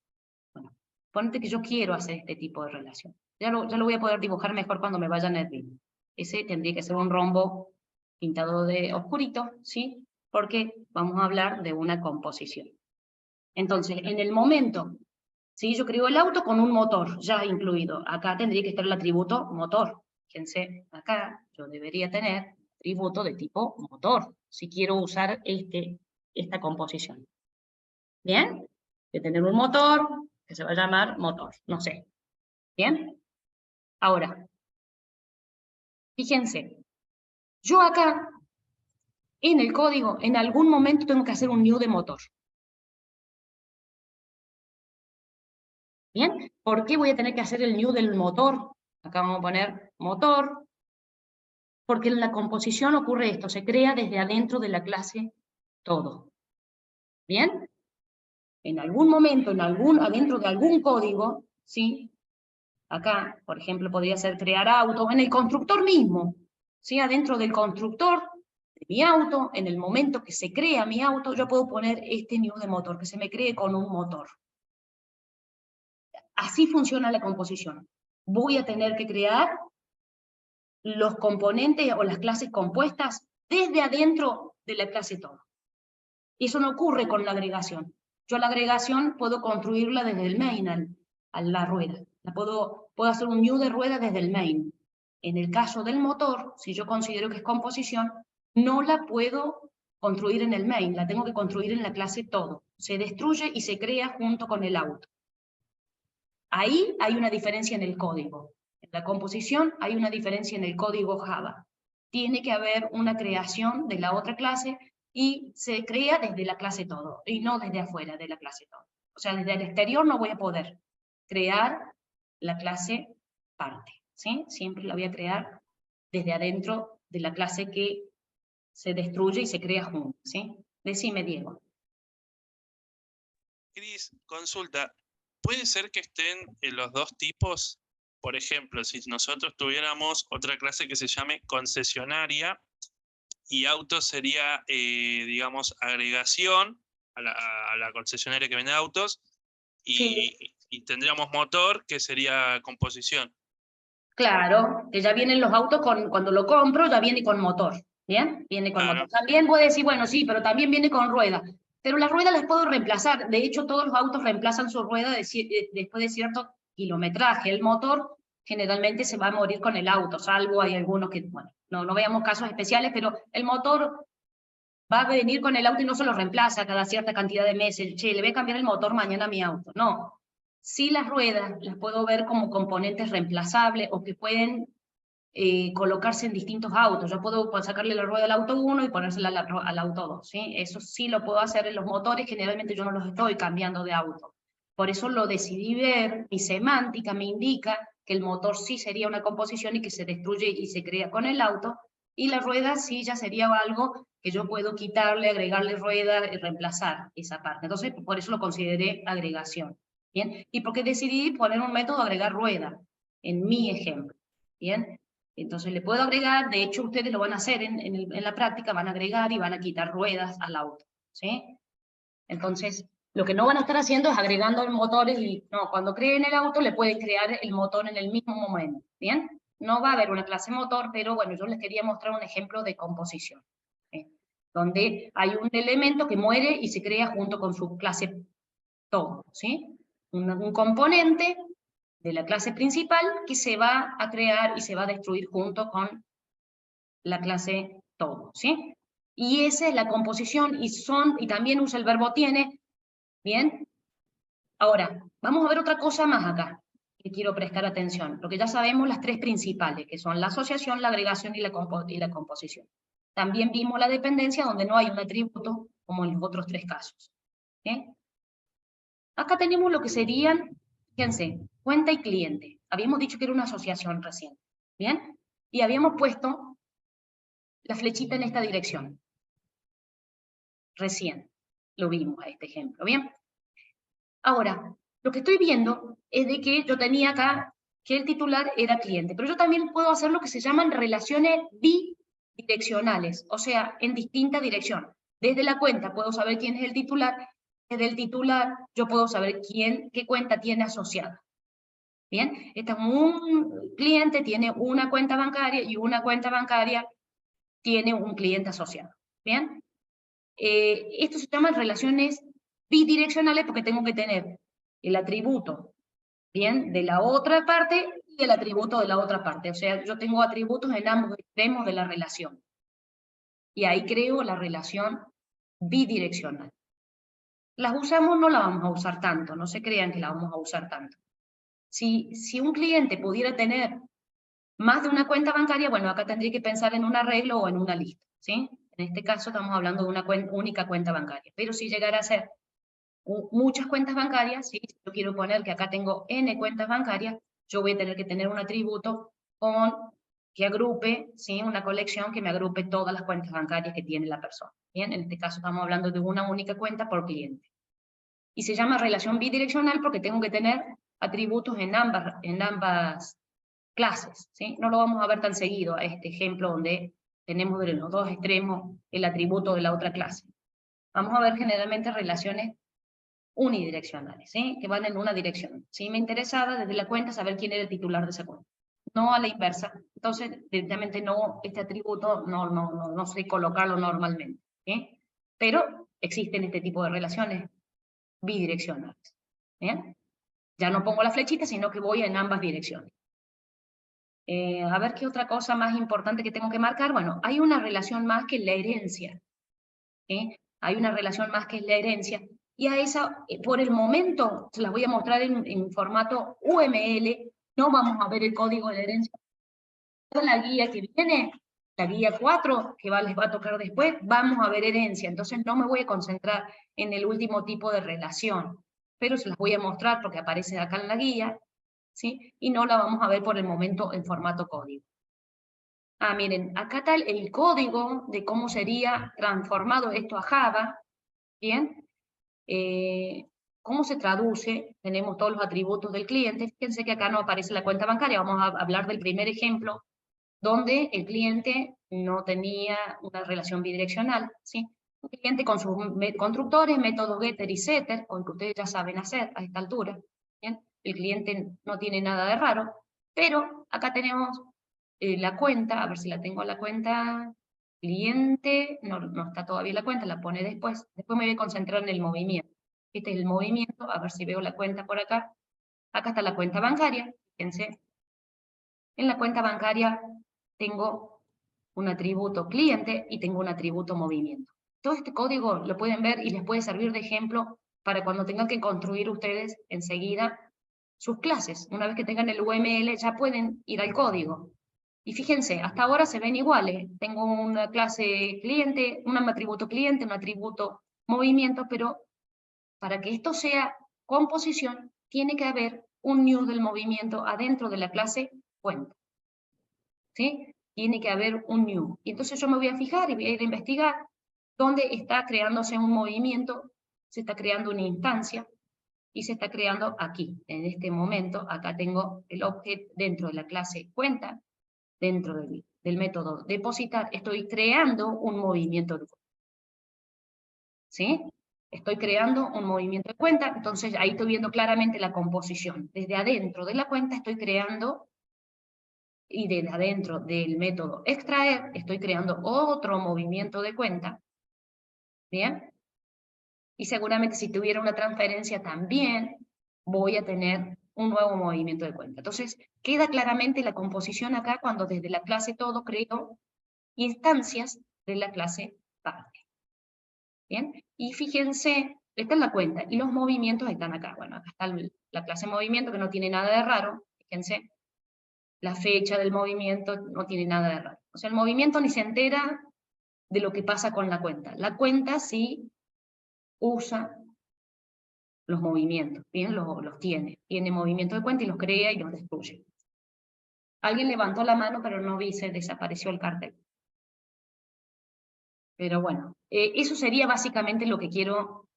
Bueno, ponete que yo quiero hacer este tipo de relación. Ya lo voy a poder dibujar mejor cuando me vaya en el ritmo. Ese tendría que ser un rombo pintado de oscurito, ¿sí? Porque vamos a hablar de una composición. Entonces, en el momento, ¿sí? Yo creo el auto con un motor ya incluido. Acá tendría que estar el atributo motor. Fíjense, acá yo debería tener atributo de tipo motor, si quiero usar esta composición. ¿Bien? Voy a tener un motor que se va a llamar motor, no sé. ¿Bien? Ahora, fíjense, yo acá, en el código, en algún momento tengo que hacer un new de motor. ¿Bien? ¿Por qué voy a tener que hacer el new del motor? Acá vamos a poner motor, porque en la composición ocurre esto, se crea desde adentro de la clase todo. ¿Bien? En algún momento, adentro de algún código, ¿sí? Acá, por ejemplo, podría ser crear auto, en el constructor mismo, ¿sí? Adentro del constructor de mi auto, en el momento que se crea mi auto, yo puedo poner este new de motor, que se me cree con un motor. Así funciona la composición. Voy a tener que crear los componentes o las clases compuestas desde adentro de la clase todo. Y eso no ocurre con la agregación. Yo la agregación puedo construirla desde el main a la rueda. Puedo hacer un new de rueda desde el main. En el caso del motor, si yo considero que es composición, no la puedo construir en el main, la tengo que construir en la clase todo. Se destruye y se crea junto con el auto. Ahí hay una diferencia en el código. En la composición hay una diferencia en el código Java. Tiene que haber una creación de la otra clase y se crea desde la clase todo, y no desde afuera de la clase todo. O sea, desde el exterior no voy a poder crear la clase parte, ¿sí? Siempre la voy a crear desde adentro de la clase que se destruye y se crea junto, ¿sí? Decime, Diego. Cris, consulta, ¿puede ser que estén en los dos tipos? Por ejemplo, si nosotros tuviéramos otra clase que se llame concesionaria y auto sería, digamos, agregación a la concesionaria que vende autos, y tendríamos motor, que sería composición. Claro, que ya vienen los autos cuando lo compro, ya viene con motor, ¿bien? Viene con motor. También puede decir, bueno, sí, pero también viene con rueda. Pero las ruedas las puedo reemplazar. De hecho, todos los autos reemplazan su rueda después de cierto kilometraje. El motor generalmente se va a morir con el auto, salvo hay algunos que, bueno, no veamos casos especiales, pero el motor va a venir con el auto y no se lo reemplaza cada cierta cantidad de meses. Che, le voy a cambiar el motor mañana a mi auto. No. Sí, las ruedas las puedo ver como componentes reemplazables o que pueden colocarse en distintos autos. Yo puedo sacarle la rueda al auto 1 y ponérsela al auto 2. ¿Sí? Eso sí lo puedo hacer en los motores, generalmente yo no los estoy cambiando de auto. Por eso lo decidí ver, mi semántica me indica que el motor sí sería una composición y que se destruye y se crea con el auto, y la rueda sí ya sería algo que yo puedo quitarle, agregarle rueda y reemplazar esa parte. Entonces, por eso lo consideré agregación. ¿Bien? Y porque decidí poner un método de agregar rueda, en mi ejemplo. ¿Bien? Entonces le puedo agregar, de hecho ustedes lo van a hacer en la práctica, van a agregar y van a quitar ruedas al auto. ¿Sí? Entonces, lo que no van a estar haciendo es agregando motores, y no, cuando creen el auto le pueden crear el motor en el mismo momento. ¿Bien? No va a haber una clase motor, pero bueno, yo les quería mostrar un ejemplo de composición, ¿sí? Donde hay un elemento que muere y se crea junto con su clase todo, ¿sí? Un componente de la clase principal que se va a crear y se va a destruir junto con la clase todo, ¿sí? Y esa es la composición, y también usa el verbo tiene. ¿Bien? Ahora, vamos a ver otra cosa más acá, que quiero prestar atención, porque ya sabemos las tres principales, que son la asociación, la agregación y la composición. También vimos la dependencia, donde no hay un atributo, como en los otros tres casos. ¿Sí? Acá tenemos lo que serían, fíjense, cuenta y cliente. Habíamos dicho que era una asociación recién. ¿Bien? Y habíamos puesto la flechita en esta dirección. Recién lo vimos a este ejemplo. ¿Bien? Ahora, lo que estoy viendo es de que yo tenía acá que el titular era cliente, pero yo también puedo hacer lo que se llaman relaciones bidireccionales, o sea, en distinta dirección. Desde la cuenta puedo saber quién es el titular, desde el titular yo puedo saber qué cuenta tiene asociada. ¿Bien? Un cliente tiene una cuenta bancaria y una cuenta bancaria tiene un cliente asociado. ¿Bien? Esto se llaman relaciones bidireccionales porque tengo que tener el atributo, ¿bien?, de la otra parte y el atributo de la otra parte. O sea, yo tengo atributos en ambos extremos de la relación. Y ahí creo la relación bidireccional. ¿Las usamos? No la vamos a usar tanto, no se crean que la vamos a usar tanto. Si un cliente pudiera tener más de una cuenta bancaria, bueno, acá tendría que pensar en un arreglo o en una lista, ¿sí? En este caso estamos hablando de una única cuenta bancaria. Pero si llegara a ser muchas cuentas bancarias, ¿sí? Si yo quiero poner que acá tengo n cuentas bancarias, yo voy a tener que tener un atributo que agrupe, ¿sí?, una colección que me agrupe todas las cuentas bancarias que tiene la persona. ¿Bien? En este caso estamos hablando de una única cuenta por cliente. Y se llama relación bidireccional porque tengo que tener atributos en ambas clases, ¿sí? No lo vamos a ver tan seguido a este ejemplo donde tenemos de los dos extremos el atributo de la otra clase. Vamos a ver generalmente relaciones unidireccionales, ¿sí?, que van en una dirección. ¿Sí? Me interesaba desde la cuenta saber quién era el titular de esa cuenta. No a la inversa. Entonces, directamente no, este atributo no sé colocarlo normalmente. ¿Sí? Pero existen este tipo de relaciones bidireccionales. ¿Bien? Ya no pongo la flechita, sino que voy en ambas direcciones. A ver qué otra cosa más importante que tengo que marcar. Bueno, hay una relación más que es la herencia. ¿Sí? Hay una relación más que es la herencia. Y a esa, por el momento, se las voy a mostrar en formato UML. No vamos a ver el código de herencia. La guía que viene, la guía 4, que les va a tocar después, vamos a ver herencia. Entonces no me voy a concentrar en el último tipo de relación. Pero se las voy a mostrar porque aparece acá en la guía, ¿sí? Y no la vamos a ver por el momento en formato código. Ah, miren, acá está el código de cómo sería transformado esto a Java. ¿Bien? ¿Cómo se traduce? Tenemos todos los atributos del cliente. Fíjense que acá no aparece la cuenta bancaria. Vamos a hablar del primer ejemplo, donde el cliente no tenía una relación bidireccional, ¿sí? Un cliente con sus constructores, métodos getter y setter, o que ustedes ya saben hacer a esta altura. ¿Bien? El cliente no tiene nada de raro, pero acá tenemos la cuenta, a ver si la tengo la cuenta, cliente, no está todavía la cuenta, la pone después. Después me voy a concentrar en el movimiento. Este es el movimiento, a ver si veo la cuenta por acá. Acá está la cuenta bancaria, fíjense. En la cuenta bancaria tengo un atributo cliente y tengo un atributo movimiento. Todo este código lo pueden ver y les puede servir de ejemplo para cuando tengan que construir ustedes enseguida sus clases. Una vez que tengan el UML ya pueden ir al código. Y fíjense, hasta ahora se ven iguales. Tengo una clase cliente, un atributo cliente, un atributo movimiento, pero para que esto sea composición, tiene que haber un new del movimiento adentro de la clase cuenta. ¿Sí? Tiene que haber un new. Y entonces yo me voy a fijar y voy a ir a investigar dónde está creándose un movimiento, se está creando una instancia, y se está creando aquí, en este momento. Acá tengo el objeto dentro de la clase cuenta, dentro del método depositar, estoy creando un movimiento de cuenta. ¿Sí? Estoy creando un movimiento de cuenta, entonces ahí estoy viendo claramente la composición. Desde adentro de la cuenta estoy creando, y desde adentro del método extraer, estoy creando otro movimiento de cuenta. ¿Bien? Y seguramente si tuviera una transferencia también voy a tener un nuevo movimiento de cuenta. Entonces, queda claramente la composición acá cuando desde la clase todo creo instancias de la clase parte. ¿Bien? Y fíjense, esta es la cuenta, y los movimientos están acá. Bueno, acá está la clase movimiento, que no tiene nada de raro. Fíjense, la fecha del movimiento no tiene nada de raro. O sea, el movimiento ni se entera de lo que pasa con la cuenta. La cuenta sí usa los movimientos, bien, los tiene movimiento de cuenta y los crea y los destruye. Alguien levantó la mano, pero no vi, se desapareció el cartel. Pero bueno, eso sería básicamente lo que quiero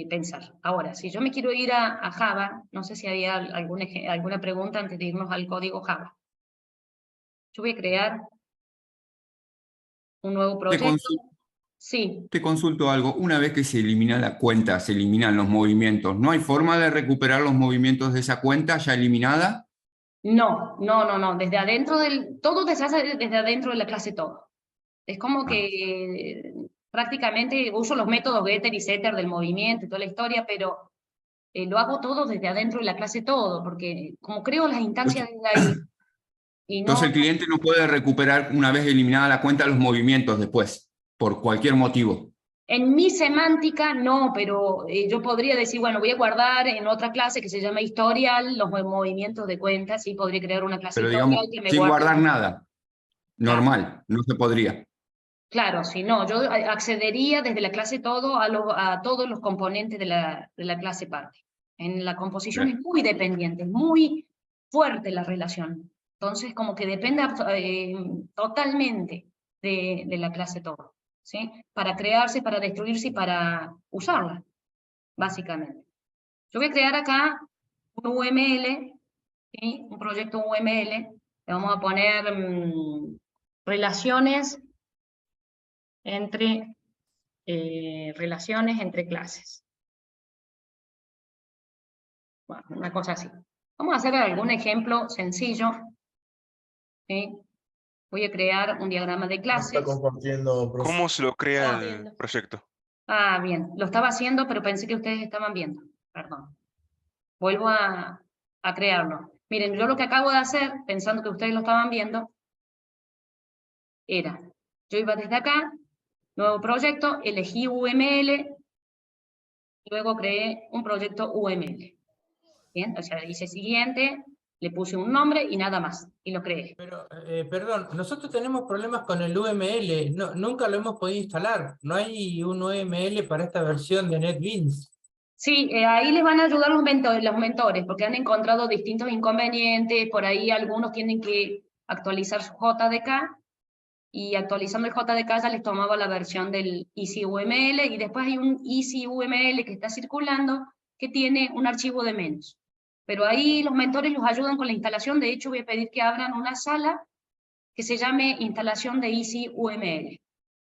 pensar. Ahora, si yo me quiero ir a Java, no sé si había alguna pregunta antes de irnos al código Java. Yo voy a crear un nuevo proyecto. Sí. Te consulto algo. Una vez que se elimina la cuenta, se eliminan los movimientos, ¿no hay forma de recuperar los movimientos de esa cuenta ya eliminada? No. Desde adentro todo se hace desde adentro de la clase todo. Es como que prácticamente uso los métodos getter y setter del movimiento y toda la historia, pero lo hago todo desde adentro de la clase todo, porque como creo las instancias desde ahí. Y no, Entonces el cliente no puede recuperar una vez eliminada la cuenta los movimientos después, por cualquier motivo. En mi semántica no, pero yo podría decir, bueno, voy a guardar en otra clase que se llama historial los movimientos de cuentas, y podría crear una clase Pero historial digamos, que me sin guarde. guardar nada. Normal, no se podría. Claro, si no, yo accedería desde la clase todo a todos los componentes de la clase parte. En la composición es muy dependiente, es muy fuerte la relación. Entonces, como que depende totalmente de la clase todo, ¿sí? Para crearse, para destruirse y para usarla, básicamente. Yo voy a crear acá un UML, ¿sí? Un proyecto UML, le vamos a poner relaciones entre clases. Bueno, una cosa así. Vamos a hacer algún ejemplo sencillo. ¿Sí? Voy a crear un diagrama de clases. Está compartiendo, profe. ¿Cómo se lo crea el proyecto? Ah, bien. Lo estaba haciendo, pero pensé que ustedes estaban viendo. Perdón. Vuelvo a crearlo. Miren, yo lo que acabo de hacer, pensando que ustedes lo estaban viendo, era, yo iba desde acá, nuevo proyecto, elegí UML, y luego creé un proyecto UML. Bien, o sea, hice siguiente, le puse un nombre y nada más, y lo creé. Pero, perdón, nosotros tenemos problemas con el UML, nunca lo hemos podido instalar. No hay un UML para esta versión de NetBeans. Sí, ahí les van a ayudar los mentores, porque han encontrado distintos inconvenientes, por ahí algunos tienen que actualizar su JDK, y actualizando el JDK ya les tomaba la versión del EasyUML, y después hay un EasyUML que está circulando, que tiene un archivo de menos. Pero ahí los mentores los ayudan con la instalación. De hecho, voy a pedir que abran una sala que se llame instalación de EasyUML.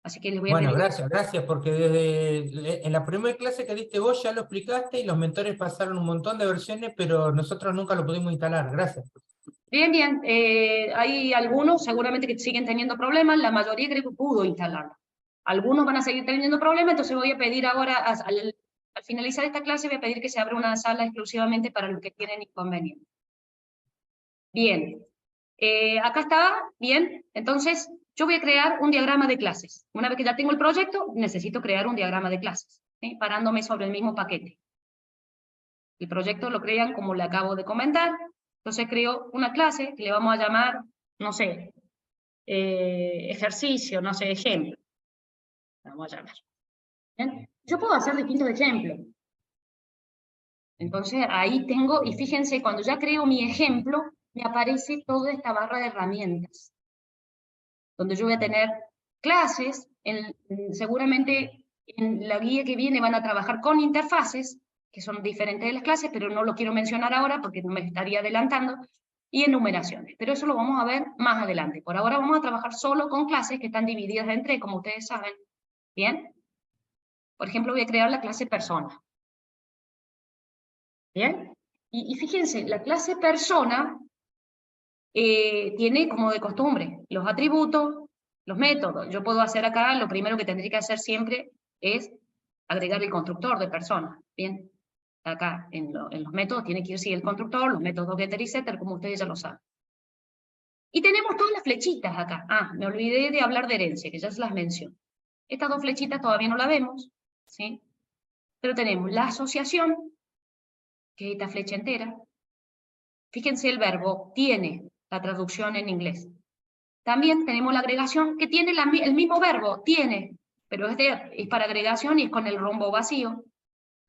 Así que les voy a pedir... Gracias, porque en la primera clase que diste vos ya lo explicaste y los mentores pasaron un montón de versiones, pero nosotros nunca lo pudimos instalar. Gracias. Bien. Hay algunos seguramente que siguen teniendo problemas, la mayoría creo que pudo instalarlo. Algunos van a seguir teniendo problemas, entonces voy a pedir ahora, al finalizar esta clase, voy a pedir que se abra una sala exclusivamente para los que tienen inconvenientes. Bien. Acá está, bien, entonces yo voy a crear un diagrama de clases. Una vez que ya tengo el proyecto, necesito crear un diagrama de clases, ¿sí? Parándome sobre el mismo paquete. El proyecto lo crean como le acabo de comentar, entonces creo una clase que le vamos a llamar, no sé, ejercicio, no sé, ejemplo. Vamos a llamar. ¿Bien? Yo puedo hacer distintos ejemplos. Entonces ahí tengo, y fíjense, cuando ya creo mi ejemplo, me aparece toda esta barra de herramientas, donde yo voy a tener clases, seguramente en la guía que viene van a trabajar con interfaces, que son diferentes de las clases, pero no lo quiero mencionar ahora porque me estaría adelantando, y enumeraciones, pero eso lo vamos a ver más adelante. Por ahora vamos a trabajar solo con clases que están divididas en tres, como ustedes saben, ¿bien? Por ejemplo, voy a crear la clase persona. ¿Bien? Y fíjense, la clase persona tiene como de costumbre los atributos, los métodos. Yo puedo hacer acá, lo primero que tendría que hacer siempre es agregar el constructor de persona. Bien, acá en los métodos tiene que ir sí el constructor, los métodos getter y setter, como ustedes ya lo saben. Y tenemos todas las flechitas acá. Ah, me olvidé de hablar de herencia, que ya se las menciono. Estas dos flechitas todavía no las vemos, ¿sí? Pero tenemos la asociación, que es esta flecha entera. Fíjense el verbo tiene, la traducción en inglés. También tenemos la agregación, que tiene el mismo verbo, tiene, pero es para agregación y es con el rombo vacío.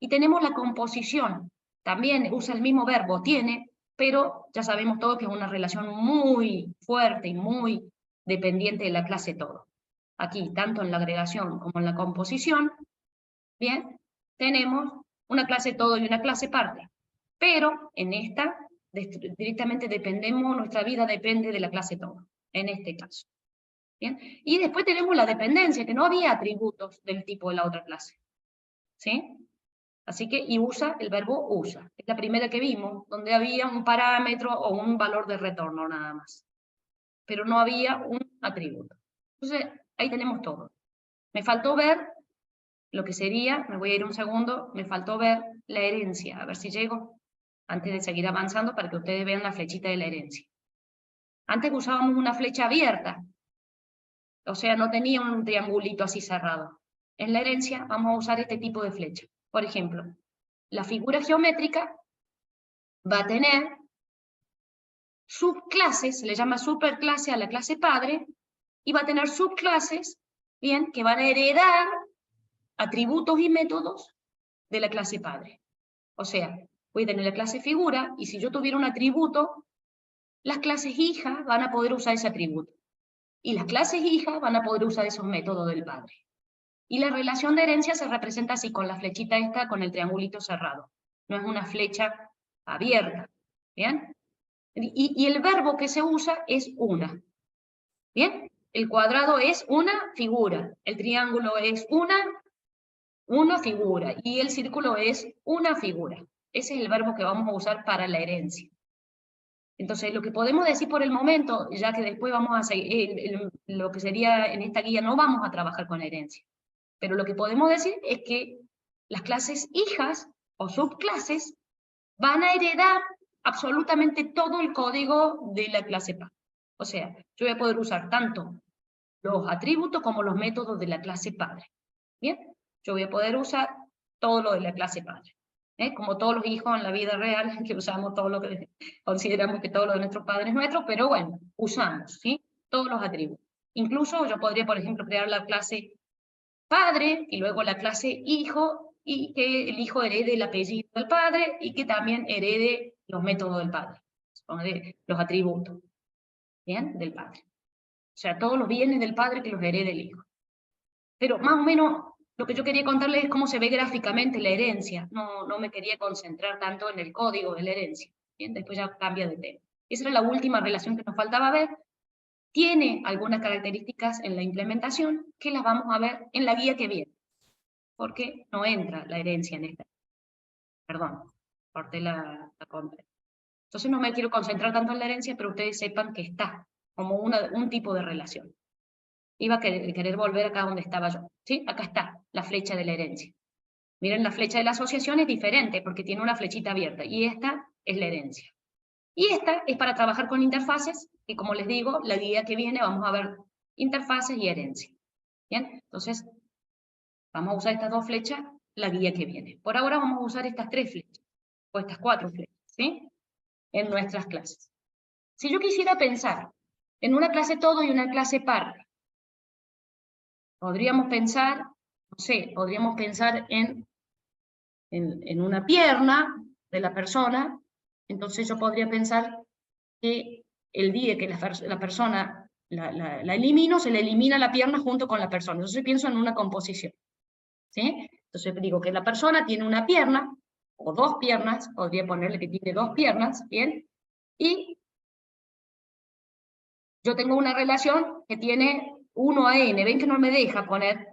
Y tenemos la composición, también usa el mismo verbo, tiene, pero ya sabemos todos que es una relación muy fuerte y muy dependiente de la clase todo. Aquí, tanto en la agregación como en la composición, bien, tenemos una clase todo y una clase parte. Pero en esta, directamente dependemos, nuestra vida depende de la clase todo, en este caso. ¿Bien? Y después tenemos la dependencia, que no había atributos del tipo de la otra clase. ¿Sí? Así que, y usa, el verbo usa. Es la primera que vimos, donde había un parámetro o un valor de retorno nada más. Pero no había un atributo. Entonces, ahí tenemos todo. Me faltó ver lo que sería, me voy a ir un segundo, me faltó ver la herencia, a ver si llego, antes de seguir avanzando, para que ustedes vean la flechita de la herencia. Antes usábamos una flecha abierta, o sea, no tenía un triangulito así cerrado. En la herencia vamos a usar este tipo de flecha. Por ejemplo, la figura geométrica va a tener subclases, se le llama superclase a la clase padre, y va a tener subclases, bien, que van a heredar atributos y métodos de la clase padre. O sea, voy a tener la clase figura, y si yo tuviera un atributo, las clases hijas van a poder usar ese atributo. Y las clases hijas van a poder usar esos métodos del padre. Y la relación de herencia se representa así, con la flechita esta, con el triangulito cerrado. No es una flecha abierta. ¿Bien? Y el verbo que se usa es una. ¿Bien? El cuadrado es una figura. El triángulo es una figura. Y el círculo es una figura. Ese es el verbo que vamos a usar para la herencia. Entonces, lo que podemos decir por el momento, ya que después vamos a seguir, lo que sería en esta guía no vamos a trabajar con herencia. Pero lo que podemos decir es que las clases hijas o subclases van a heredar absolutamente todo el código de la clase padre. O sea, yo voy a poder usar tanto los atributos como los métodos de la clase padre. ¿Bien? Yo voy a poder usar todo lo de la clase padre. Como todos los hijos en la vida real, que usamos todo lo que consideramos que todo lo de nuestros padres es nuestro, pero bueno, usamos, ¿sí? Todos los atributos. Incluso yo podría, por ejemplo, crear la clase padre, y luego la clase hijo, y que el hijo herede el apellido del padre, y que también herede los métodos del padre, los atributos, ¿bien? Del padre. O sea, todos los bienes del padre que los herede el hijo. Pero más o menos, lo que yo quería contarles es cómo se ve gráficamente la herencia. No me quería concentrar tanto en el código de la herencia. ¿Bien? Después ya cambia de tema. Esa era la última relación que nos faltaba ver. Tiene algunas características en la implementación que las vamos a ver en la guía que viene. Porque no entra la herencia en esta. Perdón, corté la contra. Entonces no me quiero concentrar tanto en la herencia, pero ustedes sepan que está como un tipo de relación. Iba a querer volver acá donde estaba yo. ¿Sí? Acá está la flecha de la herencia. Miren, la flecha de la asociación es diferente porque tiene una flechita abierta y esta es la herencia. Y esta es para trabajar con interfaces, que como les digo, la guía que viene vamos a ver interfaces y herencia. Bien, entonces vamos a usar estas dos flechas, la guía que viene. Por ahora vamos a usar estas 3 flechas, o estas 4 flechas, ¿sí? En nuestras clases. Si yo quisiera pensar en una clase todo y una clase par, podríamos pensar, no sé, podríamos pensar en una pierna de la persona. Entonces yo podría pensar que el día que la persona la elimino, se le elimina la pierna junto con la persona. Entonces pienso en una composición, ¿sí? Entonces digo que la persona tiene una pierna, o 2 piernas, podría ponerle que tiene 2 piernas, ¿bien? Y yo tengo una relación que tiene 1 a n, ven que no me deja poner,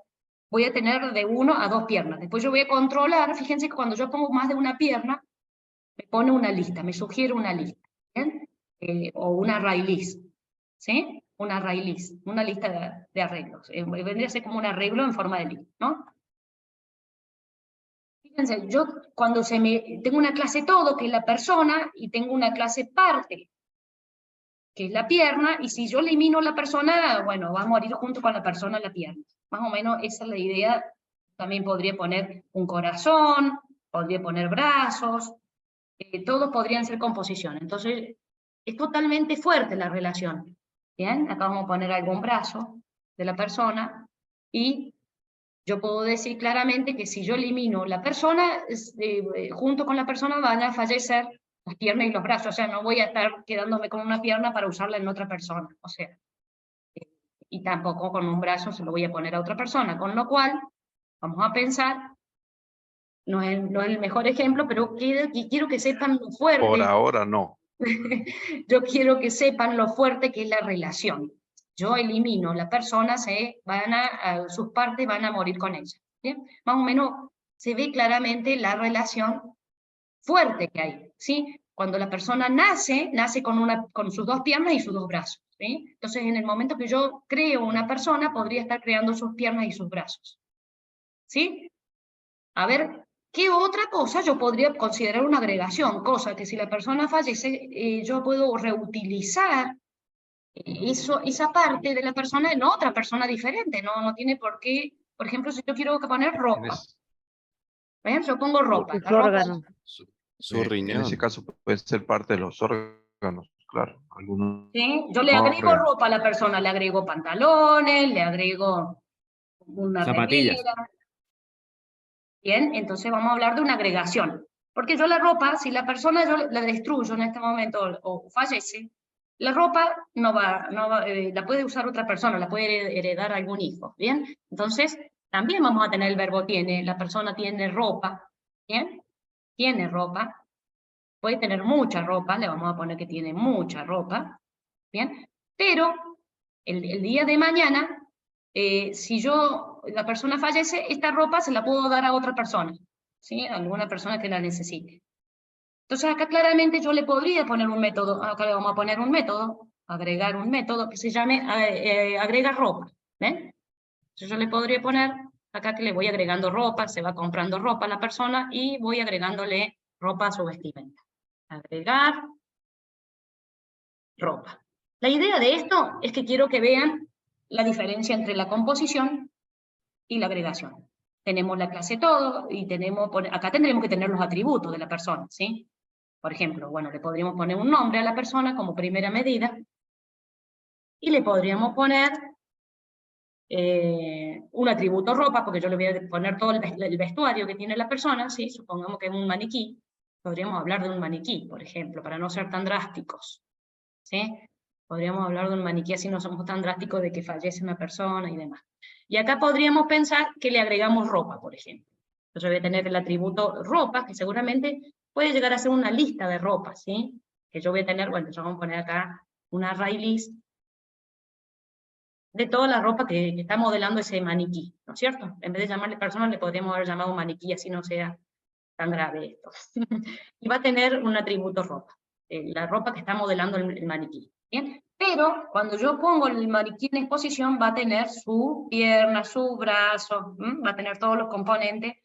voy a tener de 1 a 2 piernas. Después yo voy a controlar, fíjense que cuando yo pongo más de una pierna, me pone una lista, me sugiere una lista, ¿bien? O una array list, ¿sí? Una array list, una lista de arreglos. Vendría a ser como un arreglo en forma de lista, ¿no? Fíjense, yo cuando tengo una clase todo, que es la persona, y tengo una clase parte, que es la pierna, y si yo elimino la persona, bueno, va a morir junto con la persona la pierna. Más o menos esa es la idea. También podría poner un corazón, podría poner brazos, todos podrían ser composiciones. Entonces, es totalmente fuerte la relación. Bien, acá vamos a poner algún brazo de la persona, y yo puedo decir claramente que si yo elimino la persona, junto con la persona van a fallecer las piernas y los brazos. O sea, no voy a estar quedándome con una pierna para usarla en otra persona. O sea, y tampoco con un brazo se lo voy a poner a otra persona. Con lo cual, vamos a pensar, no es el mejor ejemplo, pero quiero que sepan lo fuerte. Por ahora no. Yo quiero que sepan lo fuerte que es la relación. Yo elimino la persona, sus partes van a morir con ella. ¿Bien? Más o menos se ve claramente la relación fuerte que hay, ¿sí? Cuando la persona nace con sus 2 piernas y sus 2 brazos, ¿sí? Entonces, en el momento que yo creo una persona, podría estar creando sus piernas y sus brazos, ¿sí? A ver, ¿qué otra cosa yo podría considerar una agregación? Cosa que si la persona fallece, yo puedo reutilizar esa parte de la persona en otra persona diferente, no tiene por qué. Por ejemplo, si yo quiero poner ropa, ¿ven? Yo pongo ropa. Sus órganos. Su riñón. En ese caso puede ser parte de los órganos, claro. Algunos ¿sí? Yo le agrego ropa a la persona, le agrego pantalones, le agrego una zapatillas. remera. Bien, entonces vamos a hablar de una agregación. Porque yo la ropa, si la persona yo la destruyo en este momento o fallece, la ropa la puede usar otra persona, la puede heredar algún hijo, ¿bien? Entonces, también vamos a tener el verbo tiene, la persona tiene ropa, ¿bien? Tiene ropa, puede tener mucha ropa, le vamos a poner que tiene mucha ropa, ¿bien? Pero, el día de mañana, si la persona fallece, esta ropa se la puedo dar a otra persona, ¿sí? A alguna persona que la necesite. Entonces acá claramente yo le podría poner un método, acá le vamos a poner un método, agregar un método que se llame agrega ropa, ¿ven? Entonces yo le podría poner, acá que le voy agregando ropa, se va comprando ropa a la persona y voy agregándole ropa a su vestimenta. Agregar ropa. La idea de esto es que quiero que vean la diferencia entre la composición y la agregación. Tenemos la clase todo y acá tendremos que tener los atributos de la persona, ¿sí? Por ejemplo, bueno, le podríamos poner un nombre a la persona como primera medida y le podríamos poner un atributo ropa, porque yo le voy a poner todo el vestuario que tiene la persona, ¿sí? Supongamos que es un maniquí, podríamos hablar de un maniquí, por ejemplo, para no ser tan drásticos, ¿sí? Podríamos hablar de un maniquí, así no somos tan drásticos de que fallece una persona y demás. Y acá podríamos pensar que le agregamos ropa, por ejemplo. Entonces voy a tener el atributo ropa, que seguramente puede llegar a ser una lista de ropa, ¿sí? Que yo voy a tener, bueno, yo vamos a poner acá una array list de toda la ropa que está modelando ese maniquí, ¿no es cierto? En vez de llamarle persona, le podríamos haber llamado maniquí, así no sea tan grave esto. Y va a tener un atributo ropa, la ropa que está modelando el maniquí, ¿bien? Pero cuando yo pongo el maniquí en exposición, va a tener su pierna, su brazo, va a tener todos los componentes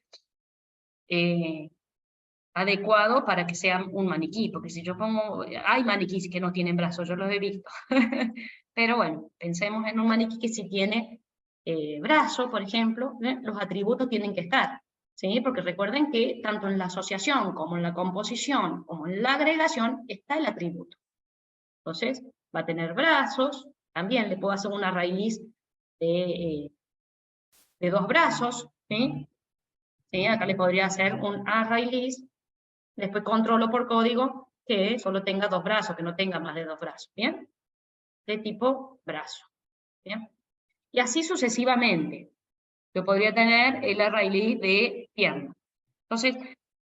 adecuado para que sea un maniquí, porque si yo pongo, hay maniquís que no tienen brazos, yo los he visto, pero bueno, pensemos en un maniquí que sí tiene brazo, por ejemplo, los atributos tienen que estar, ¿sí? Porque recuerden que tanto en la asociación, como en la composición, como en la agregación, está el atributo. Entonces, va a tener brazos, también le puedo hacer una array list de 2 brazos, ¿sí? ¿Sí? Acá le podría hacer un array list, después controlo por código que solo tenga 2 brazos, que no tenga más de 2 brazos, ¿bien? De tipo brazo, ¿bien? Y así sucesivamente. Yo podría tener el array list de pierna. Entonces,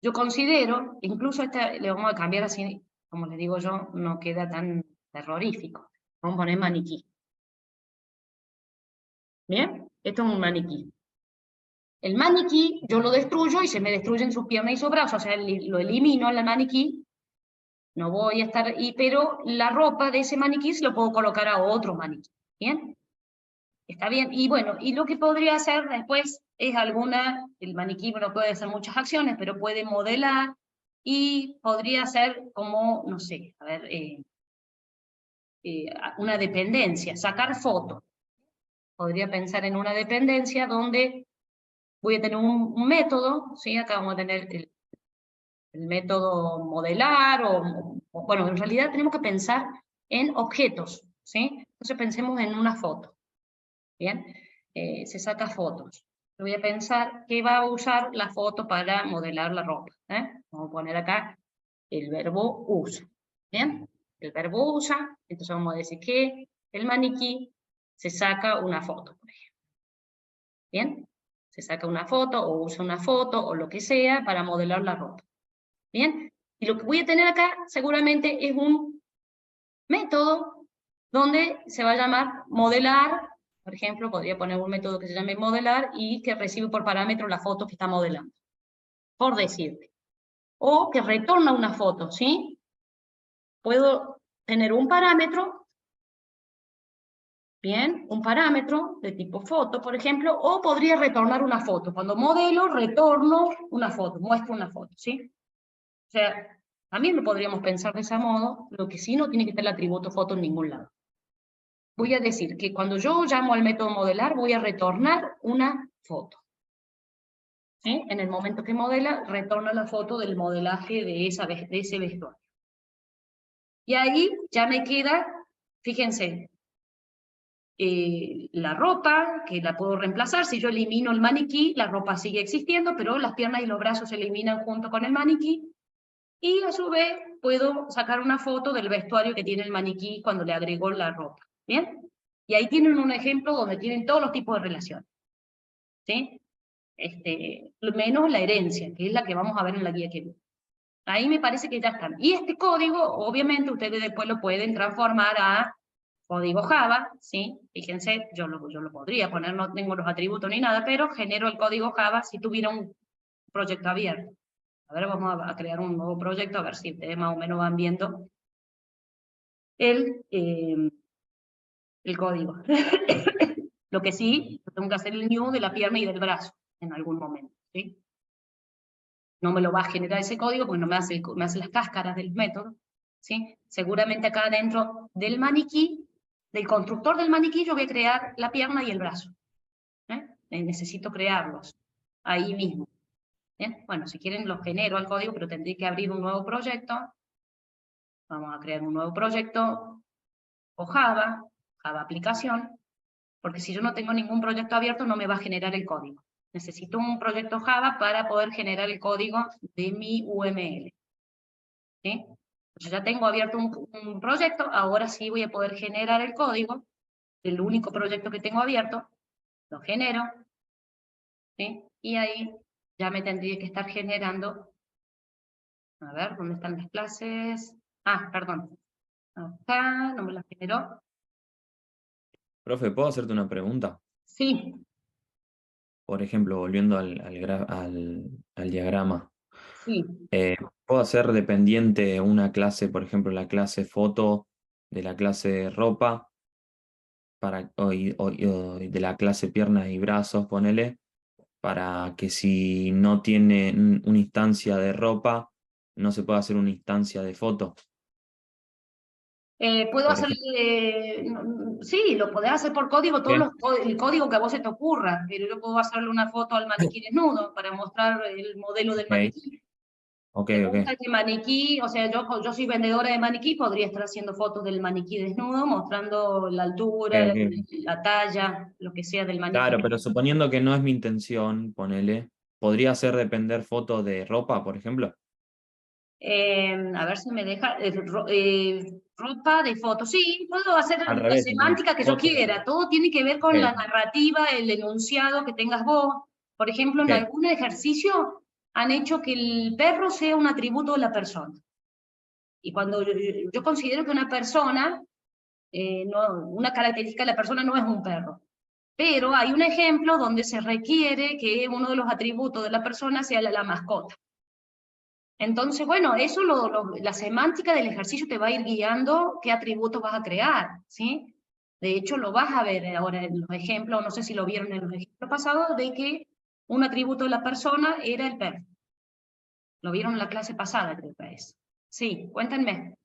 yo considero, incluso esta le vamos a cambiar así, como les digo yo, no queda tan terrorífico. Vamos a poner maniquí. ¿Bien? Esto es un maniquí. El maniquí yo lo destruyo y se me destruyen sus piernas y sus brazos, o sea, lo elimino al maniquí, no voy a estar, pero la ropa de ese maniquí se lo puedo colocar a otro maniquí, ¿bien? Está bien, y bueno, y lo que podría hacer después es el maniquí no puede hacer muchas acciones, pero puede modelar, y podría ser como, no sé, a ver, una dependencia, sacar fotos. Podría pensar en una dependencia donde voy a tener un método, ¿sí? Acá vamos a tener el método modelar, bueno, en realidad tenemos que pensar en objetos, ¿sí? Entonces pensemos en una foto, ¿bien? Se saca fotos. Voy a pensar que va a usar la foto para modelar la ropa, ¿eh? Vamos a poner acá el verbo usa, ¿bien? El verbo usa, entonces vamos a decir que el maniquí se saca una foto, por ejemplo, ¿bien? Se saca una foto, o usa una foto, o lo que sea, para modelar la ropa. ¿Bien? Y lo que voy a tener acá, seguramente, es un método donde se va a llamar modelar. Por ejemplo, podría poner un método que se llame modelar y que recibe por parámetro la foto que está modelando. Por decirte. O que retorna una foto, ¿sí? Puedo tener un parámetro, bien, un parámetro de tipo foto, por ejemplo, o podría retornar una foto. Cuando modelo, retorno una foto, muestro una foto, ¿sí? O sea, también lo podríamos pensar de ese modo, lo que sí no tiene que estar el atributo foto en ningún lado. Voy a decir que cuando yo llamo al método modelar, voy a retornar una foto. ¿Sí? En el momento que modela, retorna la foto del modelaje de ese vestuario. Y ahí ya me queda, fíjense, la ropa, que la puedo reemplazar. Si yo elimino el maniquí, la ropa sigue existiendo, pero las piernas y los brazos se eliminan junto con el maniquí. Y a su vez puedo sacar una foto del vestuario que tiene el maniquí cuando le agregó la ropa, ¿bien? Y ahí tienen un ejemplo donde tienen todos los tipos de relaciones, ¿sí? Menos la herencia, que es la que vamos a ver en la guía que viene. Ahí me parece que ya están. Y este código, obviamente, ustedes después lo pueden transformar a código Java, ¿sí? Fíjense, yo lo podría poner, no tengo los atributos ni nada, pero genero el código Java si tuviera un proyecto abierto. A ver, vamos a crear un nuevo proyecto, a ver si ustedes más o menos van viendo el código. Lo que sí, tengo que hacer el new de la pierna y del brazo en algún momento, ¿sí? No me lo va a generar ese código porque no me hace las cáscaras del método, ¿sí? Seguramente acá dentro del maniquí, del constructor del maniquí, yo voy a crear la pierna y el brazo. Necesito crearlos ahí mismo. ¿Bien? Bueno, si quieren los genero al código, pero tendré que abrir un nuevo proyecto. Vamos a crear un nuevo proyecto o Java aplicación, porque si yo no tengo ningún proyecto abierto no me va a generar el código. Necesito un proyecto Java para poder generar el código de mi UML. ¿Sí? Yo ya tengo abierto un proyecto, ahora sí voy a poder generar el código del único proyecto que tengo abierto, lo genero, ¿sí? Y ahí ya me tendría que estar generando, a ver, ¿dónde están las clases? Ah, perdón, acá no me las generó. Profe, ¿puedo hacerte una pregunta? Sí. Por ejemplo, volviendo al diagrama. Sí. ¿Puedo hacer dependiente una clase, por ejemplo, la clase foto de la clase ropa, o de la clase piernas y brazos, ponele, para que si no tiene una instancia de ropa, no se puede hacer una instancia de foto. Puedo Por hacer, sí, lo podés hacer por código, el código que a vos se te ocurra, pero yo puedo hacerle una foto al maniquí desnudo para mostrar el modelo del maniquí. Ok, Me ok. gusta este maniquí, o sea, yo soy vendedora de maniquí, podría estar haciendo fotos del maniquí desnudo, mostrando la altura, Ok, ok. la talla, lo que sea del maniquí. Claro, pero suponiendo que no es mi intención, ponele, ¿podría hacer depender fotos de ropa, por ejemplo? A ver si me deja, ropa de fotos, sí, puedo hacer Al la revés, semántica que yo fotos. quiera, todo tiene que ver con Ok, la narrativa, el enunciado que tengas vos. Por ejemplo, en ok. algún ejercicio han hecho que el perro sea un atributo de la persona. Y cuando yo considero que una persona, una característica de la persona no es un perro. Pero hay un ejemplo donde se requiere que uno de los atributos de la persona sea la mascota. Entonces, bueno, eso la semántica del ejercicio te va a ir guiando qué atributos vas a crear, ¿sí? De hecho, lo vas a ver ahora en los ejemplos, no sé si lo vieron en los ejemplos pasados, de que un atributo de la persona era el perro. Lo vieron en la clase pasada, creo que es. Sí, cuéntenme.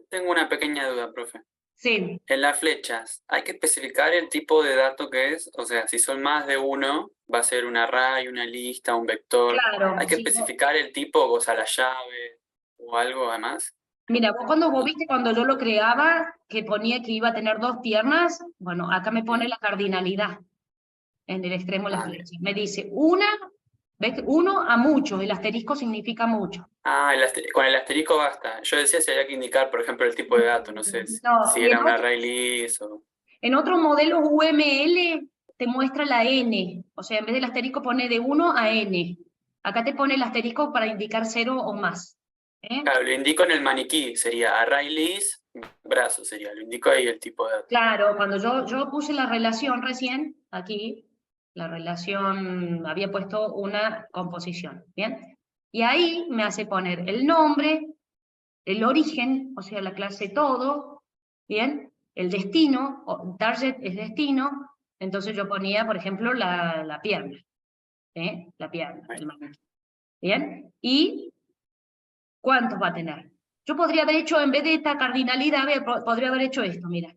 Tengo una pequeña duda, profe. Sí. En las flechas, ¿hay que especificar el tipo de dato que es? O sea, si son más de uno, va a ser un array, una lista, un vector. Claro. ¿Hay que especificar el tipo, o sea, la llave o algo además? Mira, vos viste cuando yo lo creaba, que ponía que iba a tener 2 piernas, bueno, acá me pone la cardinalidad, en el extremo de la flecha. Me dice, ¿ves? 1 a muchos, el asterisco significa mucho. Ah, con el asterisco basta. Yo decía si había que indicar, por ejemplo, el tipo de dato, no sé No, si y era un array list o... En otros modelos UML te muestra la N, o sea, en vez del asterisco pone de 1 a N. Acá te pone el asterisco para indicar 0 o más. Claro, lo indico en el maniquí, sería array list, brazo sería, lo indico ahí el tipo de dato. Claro, cuando yo puse la relación recién, aquí, la relación, había puesto una composición, ¿bien? Y ahí me hace poner el nombre, el origen, o sea, la clase todo, ¿bien? El destino, target es destino, entonces yo ponía, por ejemplo, la pierna, ¿eh? La pierna, el maniquí, ¿bien? Y ¿cuántos va a tener? Yo podría haber hecho, en vez de esta cardinalidad, podría haber hecho esto, mira.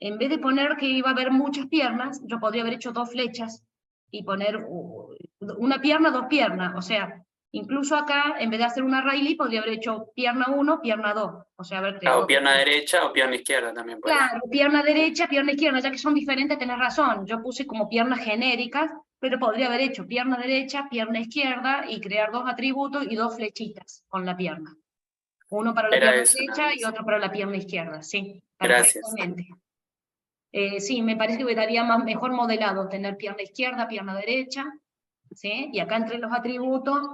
En vez de poner que iba a haber muchas piernas, yo podría haber hecho 2 flechas y poner una pierna, 2 piernas. O sea, incluso acá, en vez de hacer una array list, podría haber hecho pierna 1, pierna 2. O sea, haber creado... O pierna derecha o pierna izquierda también. Claro, pierna derecha, pierna izquierda, ya que son diferentes, tenés razón. Yo puse como piernas genéricas, pero podría haber hecho pierna derecha, pierna izquierda y crear 2 atributos y 2 flechitas con la pierna. Uno para la pierna derecha y otro para la pierna izquierda, sí. Perfectamente. Sí, me parece que quedaría mejor modelado, tener pierna izquierda, pierna derecha, ¿sí? Y acá entre los atributos,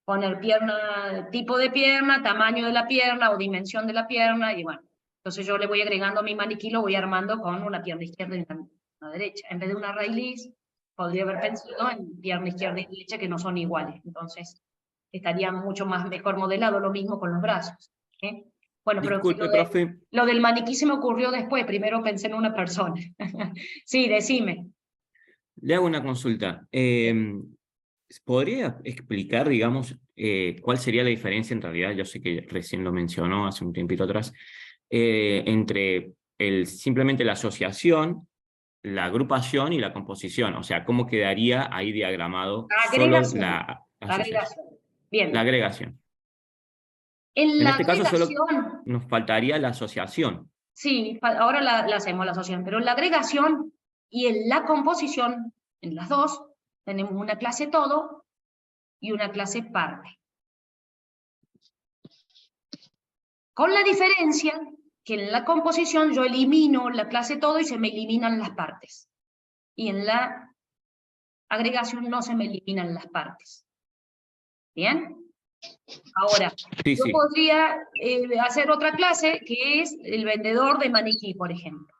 poner pierna, tipo de pierna, tamaño de la pierna o dimensión de la pierna, y bueno. Entonces yo le voy agregando a mi maniquí, lo voy armando con una pierna izquierda y una pierna derecha. En vez de una array list, podría haber pensado en pierna izquierda y derecha que no son iguales. Entonces estaría mucho mejor modelado, lo mismo con los brazos. ¿Sí? Bueno, Disculpe, pero profe. Lo del maniquí se me ocurrió después, primero pensé en una persona. Sí, decime. Le hago una consulta. ¿Podría explicar, digamos, cuál sería la diferencia en realidad? Yo sé que recién lo mencionó hace un tiempito atrás, entre simplemente la asociación, la agrupación y la composición. O sea, ¿cómo quedaría ahí diagramado solo la asociación? Bien. La agregación. En este caso solo nos faltaría la asociación. Sí, ahora la hacemos la asociación, pero en la agregación y en la composición, en las dos, tenemos una clase todo y una clase parte. Con la diferencia que en la composición yo elimino la clase todo y se me eliminan las partes. Y en la agregación no se me eliminan las partes. ¿Bien? Ahora, yo podría hacer otra clase que es el vendedor de maniquí, por ejemplo.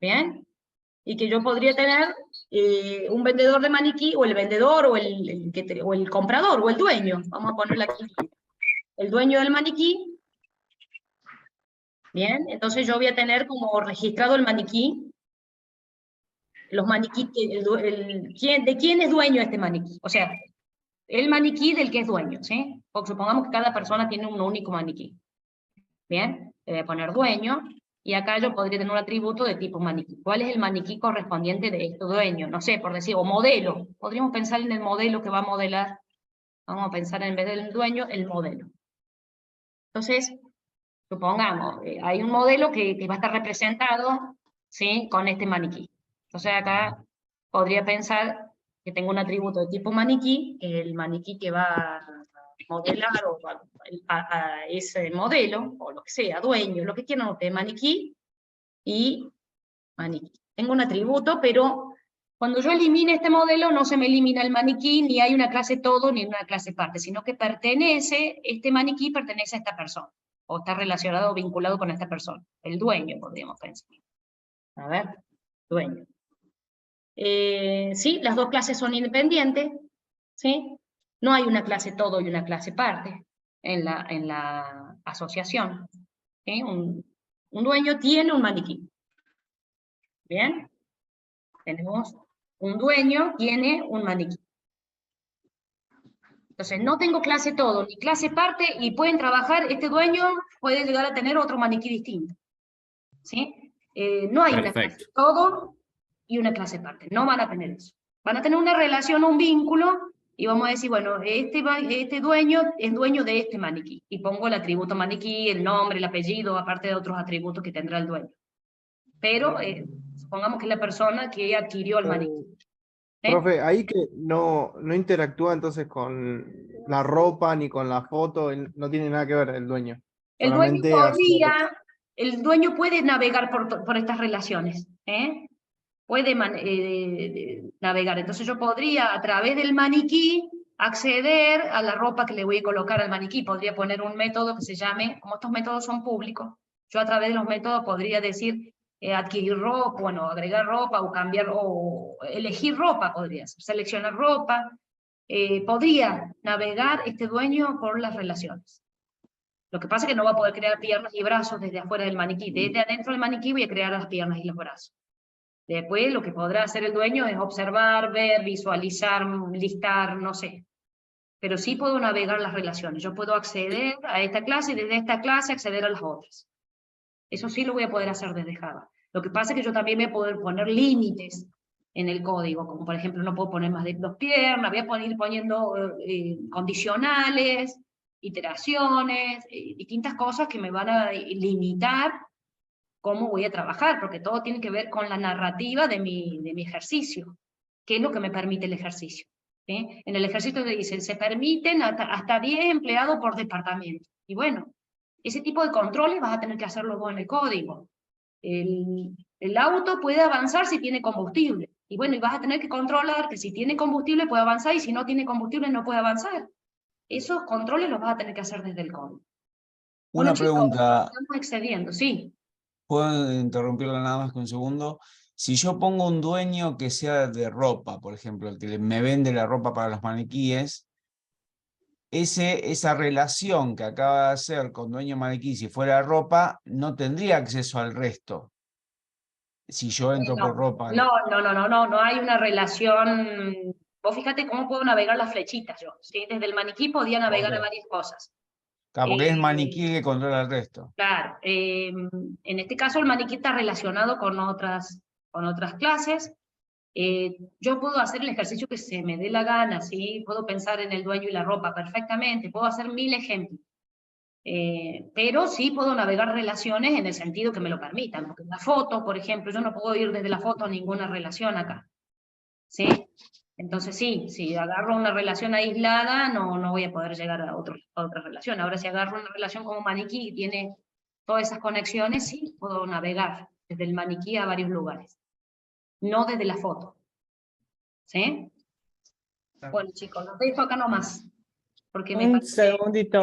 ¿Bien? Y que yo podría tener un vendedor de maniquí, o el vendedor, o el comprador, o el dueño. Vamos a ponerle aquí. El dueño del maniquí. Bien, entonces yo voy a tener como registrado el maniquí. Los maniquí, ¿de quién es dueño este maniquí? O sea, el maniquí del que es dueño, ¿sí? Porque supongamos que cada persona tiene un único maniquí. Bien, le voy a poner dueño, y acá yo podría tener un atributo de tipo maniquí. ¿Cuál es el maniquí correspondiente de este dueño? No sé, por decir, o modelo. Podríamos pensar en el modelo que va a modelar. Vamos a pensar en vez del dueño, el modelo. Entonces, supongamos, hay un modelo que va a estar representado, ¿sí?, con este maniquí. Entonces acá podría pensar que tengo un atributo de tipo maniquí, el maniquí que va a modelar o a ese modelo, o lo que sea, dueño, lo que quieran ustedes, maniquí y maniquí. Tengo un atributo, pero cuando yo elimine este modelo no se me elimina el maniquí, ni hay una clase todo, ni una clase parte, sino que este maniquí pertenece a esta persona, o está relacionado o vinculado con esta persona, el dueño, podríamos pensar. A ver, dueño. Sí, las dos clases son independientes, ¿sí? No hay una clase todo y una clase parte en la asociación. ¿Sí? Un dueño tiene un maniquí. ¿Bien? Tenemos un dueño tiene un maniquí. Entonces, no tengo clase todo ni clase parte, y pueden trabajar, este dueño puede llegar a tener otro maniquí distinto. ¿Sí? No hay una clase todo y una clase parte, no van a tener eso. Van a tener una relación o un vínculo, y vamos a decir, bueno, este dueño es dueño de este maniquí, y pongo el atributo maniquí, el nombre, el apellido, aparte de otros atributos que tendrá el dueño. Pero supongamos que es la persona que adquirió el maniquí. Profe, ahí que no interactúa entonces con la ropa ni con la foto, no tiene nada que ver el dueño. El dueño Solamente el dueño puede navegar por estas relaciones, puede navegar. Entonces yo podría, a través del maniquí, acceder a la ropa que le voy a colocar al maniquí. Podría poner un método que se llame, como estos métodos son públicos, yo a través de los métodos podría decir, adquirir ropa, bueno, agregar ropa, o cambiar, o elegir ropa, podría ser, seleccionar ropa. Podría navegar este dueño por las relaciones. Lo que pasa es que no va a poder crear piernas y brazos desde afuera del maniquí. Desde adentro del maniquí voy a crear las piernas y los brazos. Después lo que podrá hacer el dueño es observar, ver, visualizar, listar, no sé. Pero sí puedo navegar las relaciones. Yo puedo acceder a esta clase y desde esta clase acceder a las otras. Eso sí lo voy a poder hacer desde Java. Lo que pasa es que yo también voy a poder poner límites en el código, como por ejemplo no puedo poner más de 2 piernas, voy a ir poniendo condicionales, iteraciones, distintas cosas que me van a limitar cómo voy a trabajar, porque todo tiene que ver con la narrativa de mi ejercicio, qué es lo que me permite el ejercicio. ¿Sí? En el ejercicio te dicen, se permiten hasta 10 empleados por departamento. Y bueno, ese tipo de controles vas a tener que hacerlo vos en el código. El auto puede avanzar si tiene combustible. Y bueno, y vas a tener que controlar que si tiene combustible puede avanzar, y si no tiene combustible no puede avanzar. Esos controles los vas a tener que hacer desde el código. Una pregunta. Estamos excediendo, sí. ¿Puedo interrumpirla nada más que un segundo? Si yo pongo un dueño que sea de ropa, por ejemplo, el que me vende la ropa para los maniquíes, esa relación que acaba de hacer con dueño maniquí, si fuera ropa, no tendría acceso al resto. Si yo entro por ropa. No hay una relación. Vos fíjate cómo puedo navegar las flechitas yo. ¿Sí? Desde el maniquí podía navegar a varias cosas. Claro, porque es el maniquí que controla el resto. Claro. En este caso el maniquí está relacionado con otras clases. Yo puedo hacer el ejercicio que se me dé la gana, ¿sí? Puedo pensar en el dueño y la ropa perfectamente, puedo hacer 1000 ejemplos. Pero sí puedo navegar relaciones en el sentido que me lo permitan, porque en la foto, por ejemplo, yo no puedo ir desde la foto a ninguna relación acá, ¿sí? Entonces sí, si agarro una relación aislada, no voy a poder llegar a otra relación. Ahora si agarro una relación como maniquí y tiene todas esas conexiones, sí, puedo navegar desde el maniquí a varios lugares, no desde la foto, ¿sí? Bueno chicos, los dejo acá nomás, porque me Un parece... segundito.